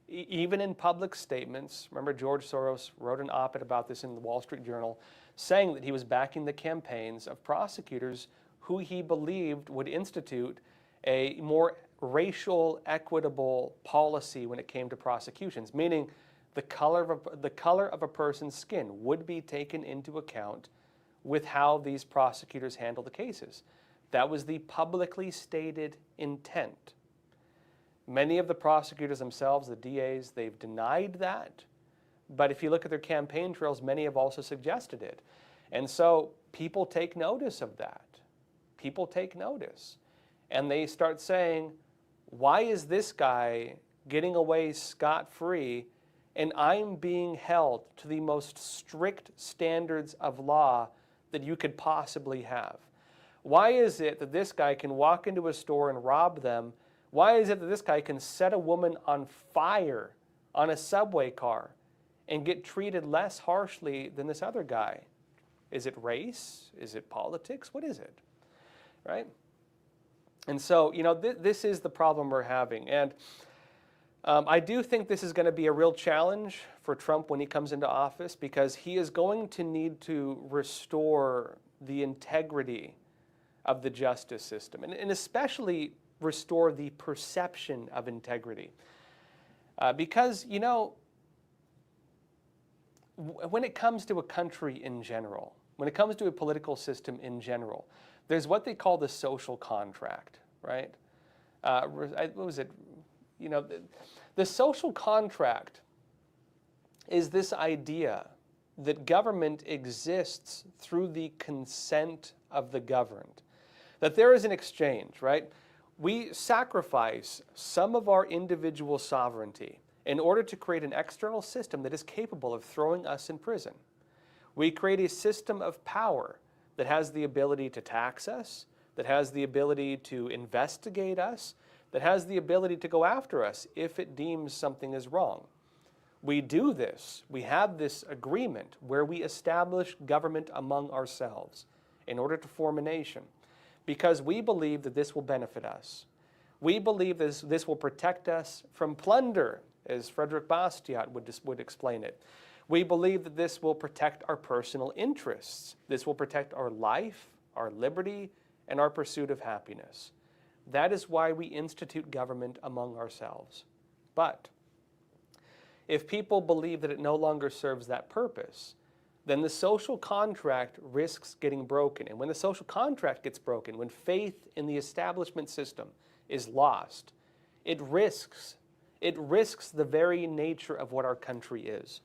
even in public statements, remember George Soros wrote an op-ed about this in the Wall Street Journal, saying that he was backing the campaigns of prosecutors who he believed would institute a more racial, equitable policy when it came to prosecutions, meaning the color of a person's skin would be taken into account with how these prosecutors handle the cases. That was the publicly stated intent. Many of the prosecutors themselves, the DAs, they've denied that. But if you look at their campaign trails, many have also suggested it. And so people take notice of that. People take notice. And they start saying, why is this guy getting away scot-free and I'm being held to the most strict standards of law that you could possibly have? Why is it that this guy can walk into a store and rob them? Why is it that this guy can set a woman on fire on a subway car and get treated less harshly than this other guy? Is it race? Is it politics? What is it? Right? And so, this is the problem we're having. And I do think this is going to be a real challenge for Trump when he comes into office, because he is going to need to restore the integrity of the justice system, and especially restore the perception of integrity. Because, you know, when it comes to a country in general, when it comes to a political system in general, there's what they call the social contract, right? What was it? You know, the social contract is this idea that government exists through the consent of the governed, that there is an exchange, right? We sacrifice some of our individual sovereignty in order to create an external system that is capable of throwing us in prison. We create a system of power that has the ability to tax us, that has the ability to investigate us, that has the ability to go after us if it deems something is wrong. We do this, we have this agreement where we establish government among ourselves in order to form a nation, because we believe that this will benefit us. We believe this will protect us from plunder, as Frederick Bastiat would explain it. We believe that this will protect our personal interests. This will protect our life, our liberty, and our pursuit of happiness. That is why we institute government among ourselves. But if people believe that it no longer serves that purpose, then the social contract risks getting broken. And when the social contract gets broken, when faith in the establishment system is lost, it risks the very nature of what our country is.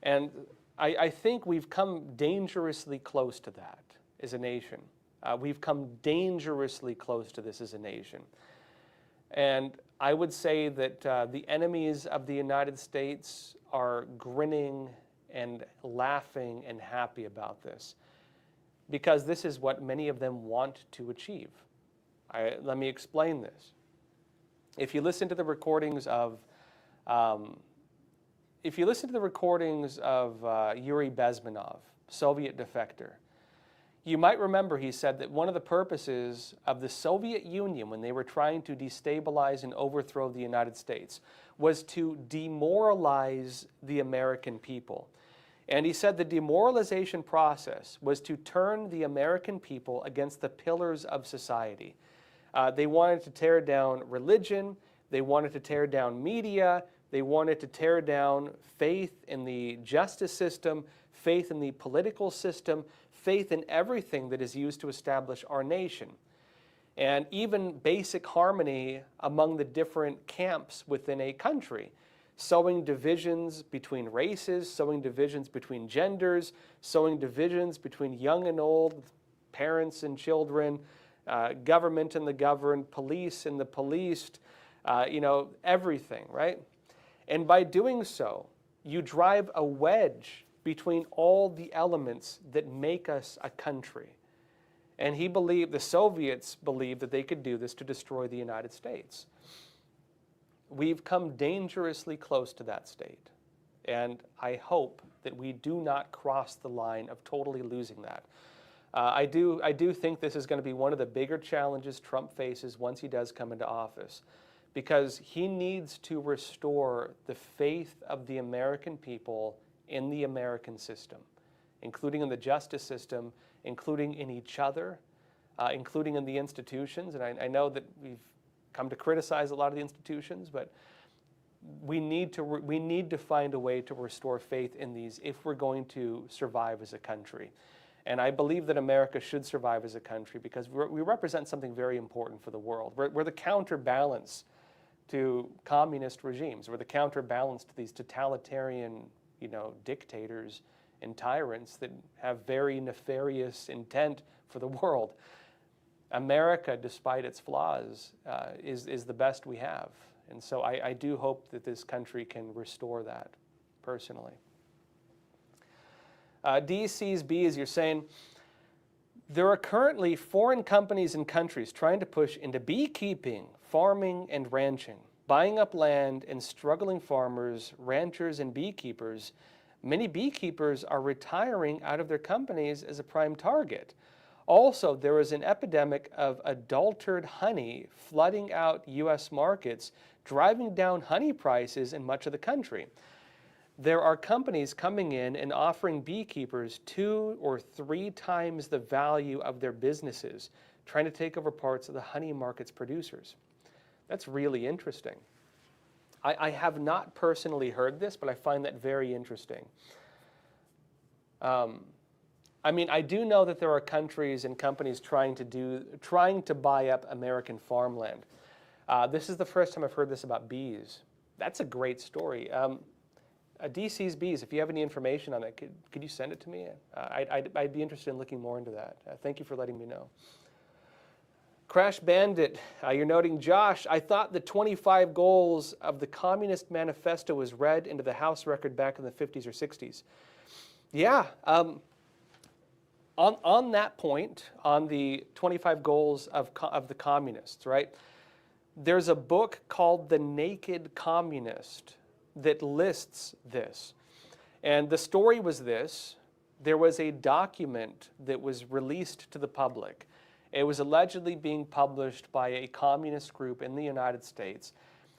And I think we've come dangerously close to that as a nation. We've come dangerously close to this as a nation. And I would say that the enemies of the United States are grinning and laughing and happy about this, because this is what many of them want to achieve. Let me explain this. If you listen to the recordings of Yuri Bezmenov, Soviet defector, you might remember he said that one of the purposes of the Soviet Union when they were trying to destabilize and overthrow the United States was to demoralize the American people. And he said the demoralization process was to turn the American people against the pillars of society. They wanted to tear down religion, they wanted to tear down media, they wanted to tear down faith in the justice system, faith in the political system, faith in everything that is used to establish our nation, and even basic harmony among the different camps within a country, sowing divisions between races, sowing divisions between genders, sowing divisions between young and old, parents and children, government and the governed, police and the policed, everything, right? And by doing so, you drive a wedge between all the elements that make us a country. And the Soviets believed that they could do this to destroy the United States. We've come dangerously close to that state. And I hope that we do not cross the line of totally losing that. I do think this is going to be one of the bigger challenges Trump faces once he does come into office, because he needs to restore the faith of the American people in the American system, including in the justice system, including in each other, including in the institutions. And I know that we've come to criticize a lot of the institutions, but we need to find a way to restore faith in these if we're going to survive as a country. And I believe that America should survive as a country because we represent something very important for the world. We're the counterbalance to communist regimes. We're the counterbalance to these totalitarian, dictators and tyrants that have very nefarious intent for the world. America, despite its flaws, is the best we have. And so I do hope that this country can restore that, personally. DC's B, as you're saying, there are currently foreign companies and countries trying to push into beekeeping, farming, and ranching, buying up land and struggling farmers, ranchers, and beekeepers. Many beekeepers are retiring out of their companies as a prime target. Also, there was an epidemic of adulterated honey flooding out U.S. markets, driving down honey prices in much of the country. There are companies coming in and offering beekeepers 2 or 3 times the value of their businesses, trying to take over parts of the honey market's producers. That's really interesting. I have not personally heard this, but I find that very interesting. I mean, I do know that there are countries and companies trying to buy up American farmland. This is the first time I've heard this about bees. That's a great story. DC's bees, if you have any information on it, could you send it to me? I'd be interested in looking more into that. Thank you for letting me know. Crash Bandit, you're noting, Josh, I thought the 25 goals of the Communist Manifesto was read into the House record back in the 50s or 60s. Yeah, on that point, on the 25 goals of the communists, right? There's a book called The Naked Communist that lists this. And the story was this: there was a document that was released to the public. It was allegedly being published by a communist group in the United States,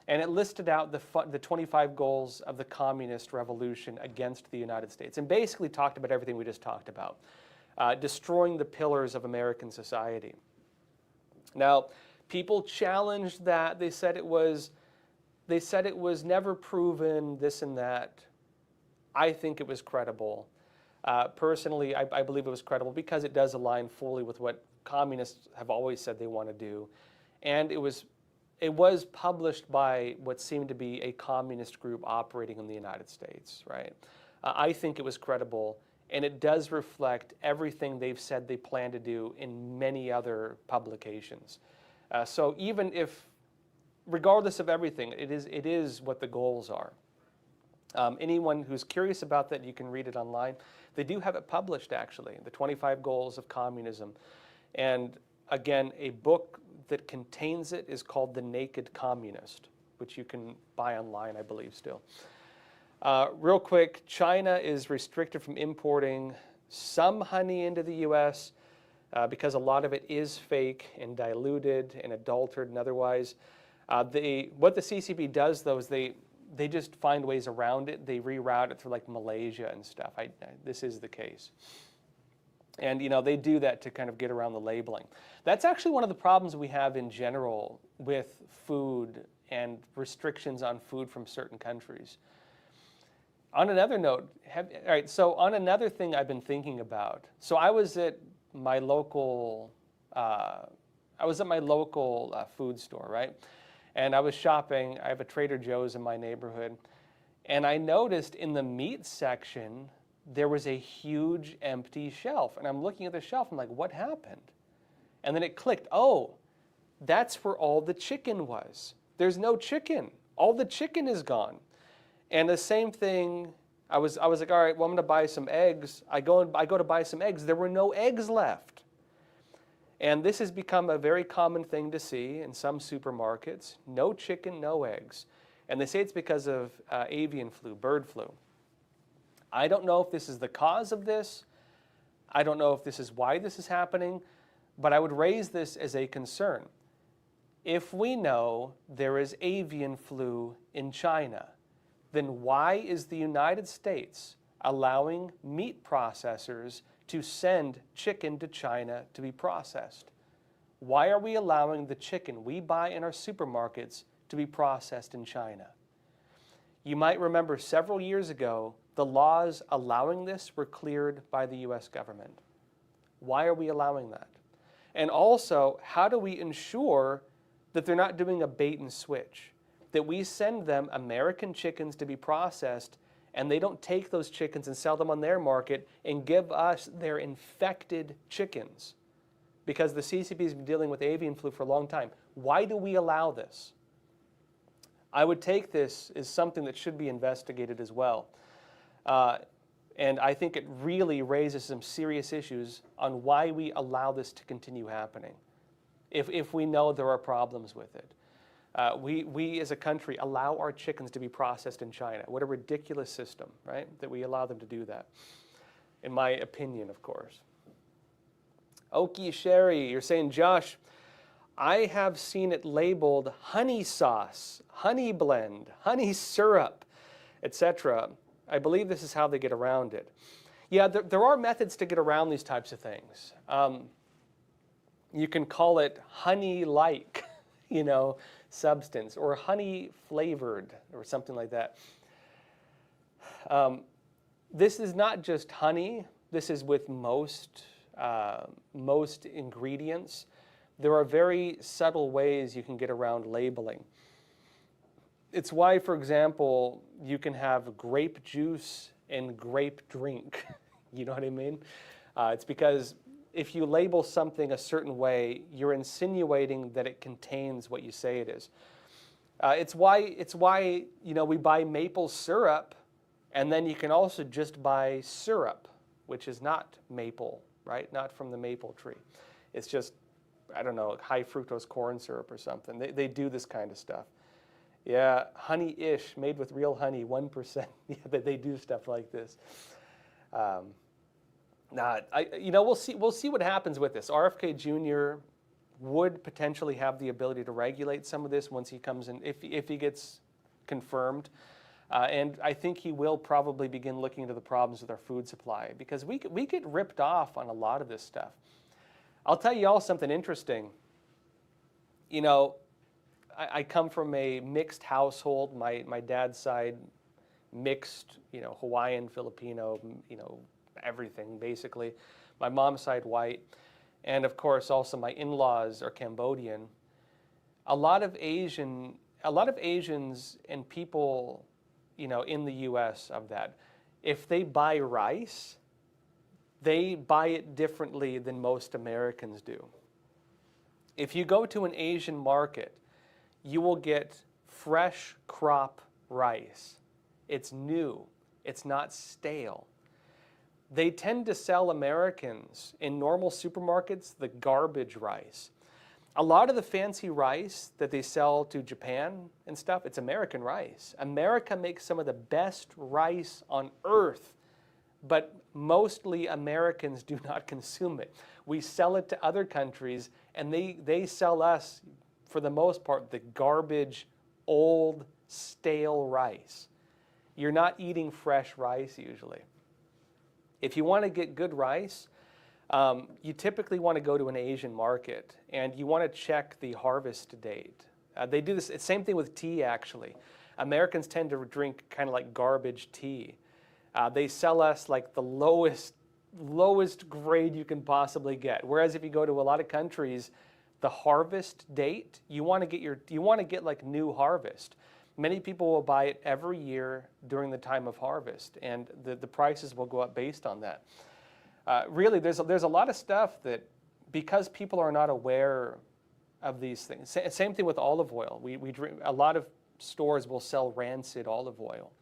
and it listed out the 25 goals of the communist revolution against the United States, and basically talked about everything we just talked about, destroying the pillars of American society. Now, people challenged that. They said it was never proven, this and that. I think it was credible. Personally, I believe it was credible because it does align fully with what communists have always said they want to do. And it was published by what seemed to be a communist group operating in the United States, right? I think it was credible, and it does reflect everything they've said they plan to do in many other publications. So even if, regardless of everything, it is what the goals are. Anyone who's curious about that, you can read it online. They do have it published, actually, the 25 Goals of Communism. And again, a book that contains it is called The Naked Communist, which you can buy online, I believe, still. Real quick, China is restricted from importing some honey into the U.S. Because a lot of it is fake and diluted and adulterated and otherwise. What the CCP does, though, is they just find ways around it. They reroute it through like Malaysia and stuff. This is the case. And they do that to kind of get around the labeling. That's actually one of the problems we have in general with food and restrictions on food from certain countries. On another note, so on another thing I've been thinking about. So I was at my local food store, right? And I was shopping. I have a Trader Joe's in my neighborhood. And I noticed in the meat section, there was a huge empty shelf. And I'm looking at the shelf, I'm like, what happened? And then it clicked, oh, that's where all the chicken was. There's no chicken. All the chicken is gone. And the same thing, I was like, all right, well, I'm gonna buy some eggs. I go to buy some eggs. There were no eggs left. And this has become a very common thing to see in some supermarkets. No chicken, no eggs. And they say it's because of avian flu, bird flu. I don't know if this is the cause of this. I don't know if this is why this is happening, but I would raise this as a concern. If we know there is avian flu in China, then why is the United States allowing meat processors to send chicken to China to be processed? Why are we allowing the chicken we buy in our supermarkets to be processed in China? You might remember several years ago, the laws allowing this were cleared by the US government. Why are we allowing that? And also, how do we ensure that they're not doing a bait and switch? That we send them American chickens to be processed, and they don't take those chickens and sell them on their market and give us their infected chickens. Because the CCP has been dealing with avian flu for a long time. Why do we allow this? I would take this as something that should be investigated as well. And I think it really raises some serious issues on why we allow this to continue happening, if we know there are problems with it. We as a country allow our chickens to be processed in China. What a ridiculous system, right? That we allow them to do that, in my opinion, of course. Okie Sherry, you're saying, Josh, I have seen it labeled honey sauce, honey blend, honey syrup, etc. I believe this is how they get around it. Yeah, there are methods to get around these types of things. You can call it honey-like, substance, or honey-flavored, or something like that. This is not just honey. This is with most ingredients. There are very subtle ways you can get around labeling. It's why, for example, you can have grape juice and grape drink. You know what I mean? It's because if you label something a certain way, you're insinuating that it contains what you say it is. It's why we buy maple syrup, and then you can also just buy syrup, which is not maple, right? Not from the maple tree. It's just, I don't know, high fructose corn syrup or something. They do this kind of stuff. Yeah, honey-ish, made with real honey, 1%. Yeah, they do stuff like this. We'll see what happens with this. RFK Jr. would potentially have the ability to regulate some of this once he comes in, if he gets confirmed. And I think he will probably begin looking into the problems with our food supply, because we get ripped off on a lot of this stuff. I'll tell you all something interesting. I come from a mixed household. My dad's side, mixed, Hawaiian, Filipino, everything basically. My mom's side, white. And of course, also my in-laws are Cambodian. A lot of Asians and people, in the U.S. of that, if they buy rice, they buy it differently than most Americans do. If you go to an Asian market, you will get fresh crop rice. It's new. It's not stale. They tend to sell Americans in normal supermarkets the garbage rice. A lot of the fancy rice that they sell to Japan and stuff, it's American rice. America makes some of the best rice on earth, but mostly Americans do not consume it. We sell it to other countries, and they sell us, for the most part, the garbage, old, stale rice. You're not eating fresh rice usually. If you want to get good rice, you typically want to go to an Asian market, and you want to check the harvest date. They do this, same thing with tea actually. Americans tend to drink kind of like garbage tea. They sell us like the lowest grade you can possibly get. Whereas if you go to a lot of countries, the harvest date, you want to get like new harvest. Many people will buy it every year during the time of harvest, and the prices will go up based on that. Really, there's a lot of stuff that, because people are not aware of these things. Same thing with olive oil. We drink, a lot of stores will sell rancid olive oil,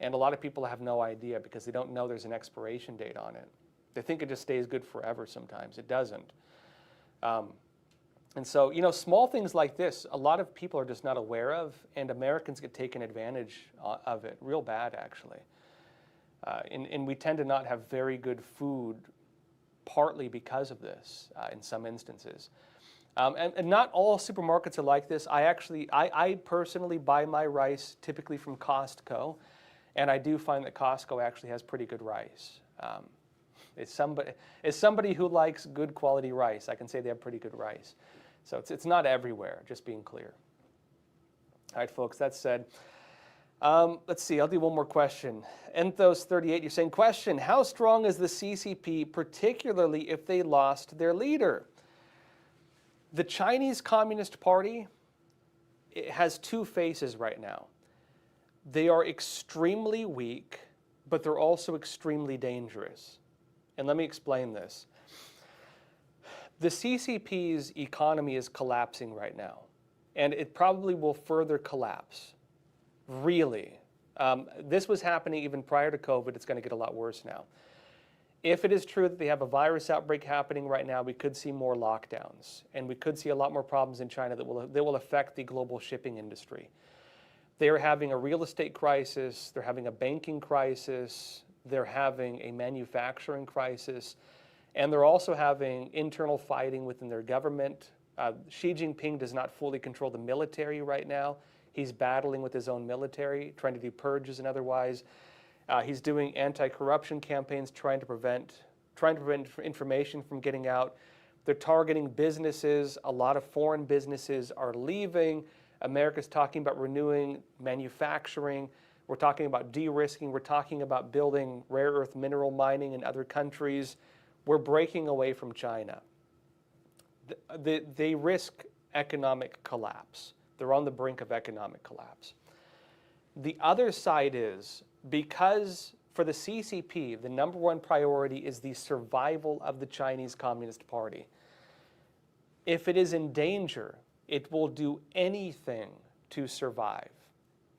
and a lot of people have no idea because they don't know there's an expiration date on it. They think it just stays good forever. Sometimes it doesn't. And so, small things like this, a lot of people are just not aware of, and Americans get taken advantage of it real bad, actually. And we tend to not have very good food, partly because of this, in some instances. And not all supermarkets are like this. I personally buy my rice typically from Costco, and I do find that Costco actually has pretty good rice. As somebody who likes good quality rice, I can say they have pretty good rice. So it's not everywhere, just being clear. All right, folks, that said, let's see, I'll do one more question. Enthos38, you're saying, question, how strong is the CCP, particularly if they lost their leader? The Chinese Communist Party, it has two faces right now. They are extremely weak, but they're also extremely dangerous. And let me explain this. The CCP's economy is collapsing right now, and it probably will further collapse, really. This was happening even prior to COVID. It's going to get a lot worse now. If it is true that they have a virus outbreak happening right now, we could see more lockdowns, and we could see a lot more problems in China that will affect the global shipping industry. They are having a real estate crisis. They're having a banking crisis. They're having a manufacturing crisis. And they're also having internal fighting within their government. Xi Jinping does not fully control the military right now. He's battling with his own military, trying to do purges and otherwise. He's doing anti-corruption campaigns, trying to prevent information from getting out. They're targeting businesses. A lot of foreign businesses are leaving. America's talking about renewing manufacturing. We're talking about de-risking. We're talking about building rare earth mineral mining in other countries. We're breaking away from China. They risk economic collapse. They're on the brink of economic collapse. The other side is, because for the CCP, the number one priority is the survival of the Chinese Communist Party. If it is in danger, it will do anything to survive.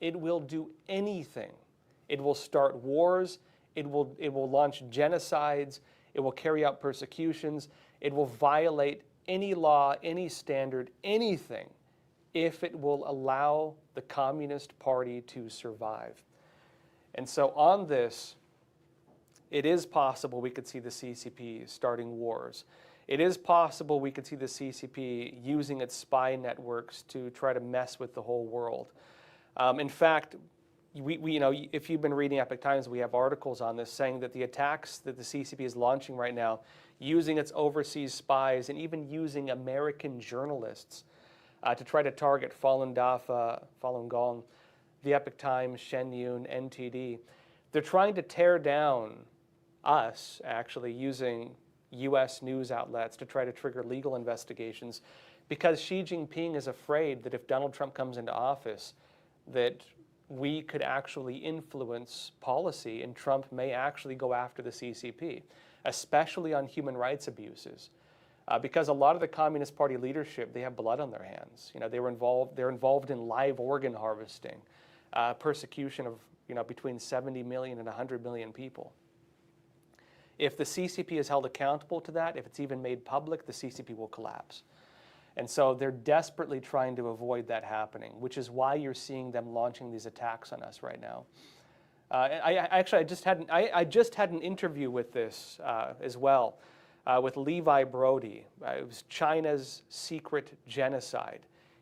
It will do anything. It will start wars. It will launch genocides. It will carry out persecutions. It will violate any law, any standard, anything, if it will allow the Communist Party to survive. And so on this, it is possible we could see the CCP starting wars. It is possible we could see the CCP using its spy networks to try to mess with the whole world. In fact, if you've been reading Epoch Times, we have articles on this saying that the attacks that the CCP is launching right now, using its overseas spies and even using American journalists to try to target Falun Dafa, Falun Gong, the Epoch Times, Shen Yun, NTD. They're trying to tear down us, actually, using U.S. news outlets to try to trigger legal investigations, because Xi Jinping is afraid that if Donald Trump comes into office, that we could actually influence policy and Trump may actually go after the CCP, especially on human rights abuses. Because a lot of the Communist Party leadership, they have blood on their hands. They're involved in live organ harvesting, persecution of between 70 million and 100 million people. If the CCP is held accountable to that, if it's even made public, the CCP will collapse. And so they're desperately trying to avoid that happening, which is why you're seeing them launching these attacks on us right now. I just had an interview with this as well, with Levi Brody. It was China's secret genocide.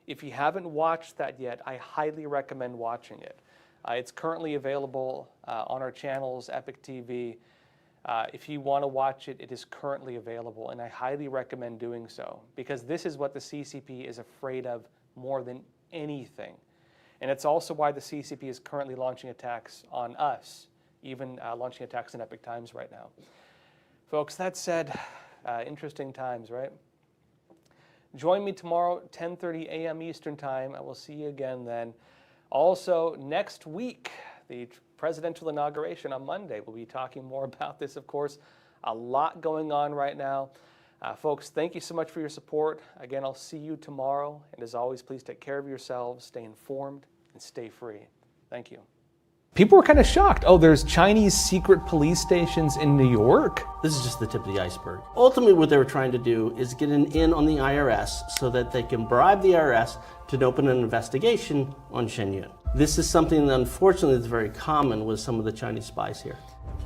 If you haven't watched that yet, I highly recommend watching it. It's currently available on our channels, Epoch TV. If you want to watch it, it is currently available, and I highly recommend doing so, because this is what the CCP is afraid of more than anything. And it's also why the CCP is currently launching attacks on us, even launching attacks in Epoch Times right now. Folks, that said, interesting times, right? Join me tomorrow, 10:30 a.m. Eastern Time. I will see you again then. Also, next week, the presidential inauguration on Monday. We'll be talking more about this, of course. A lot going on right now. Folks, thank you so much for your support. Again, I'll see you tomorrow. And as always, please take care of yourselves, stay informed, and stay free. Thank you. People were kind of shocked. Oh, there's Chinese secret police stations in New York? This is just the tip of the iceberg. Ultimately, what they were trying to do is get an in on the IRS so that they can bribe the IRS to open an investigation on Shen Yun. This is something that unfortunately is very common with some of the Chinese spies here.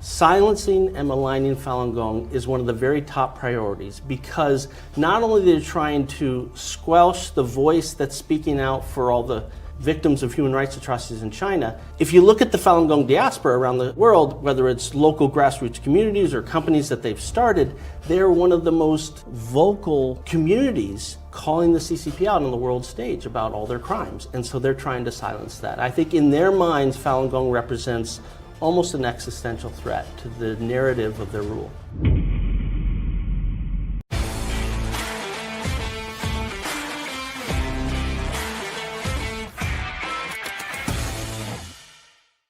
Silencing and maligning Falun Gong is one of the very top priorities, because not only are they trying to squelch the voice that's speaking out for all the victims of human rights atrocities in China. If you look at the Falun Gong diaspora around the world, whether it's local grassroots communities or companies that they've started, they're one of the most vocal communities calling the CCP out on the world stage about all their crimes. And so they're trying to silence that. I think in their minds, Falun Gong represents almost an existential threat to the narrative of their rule.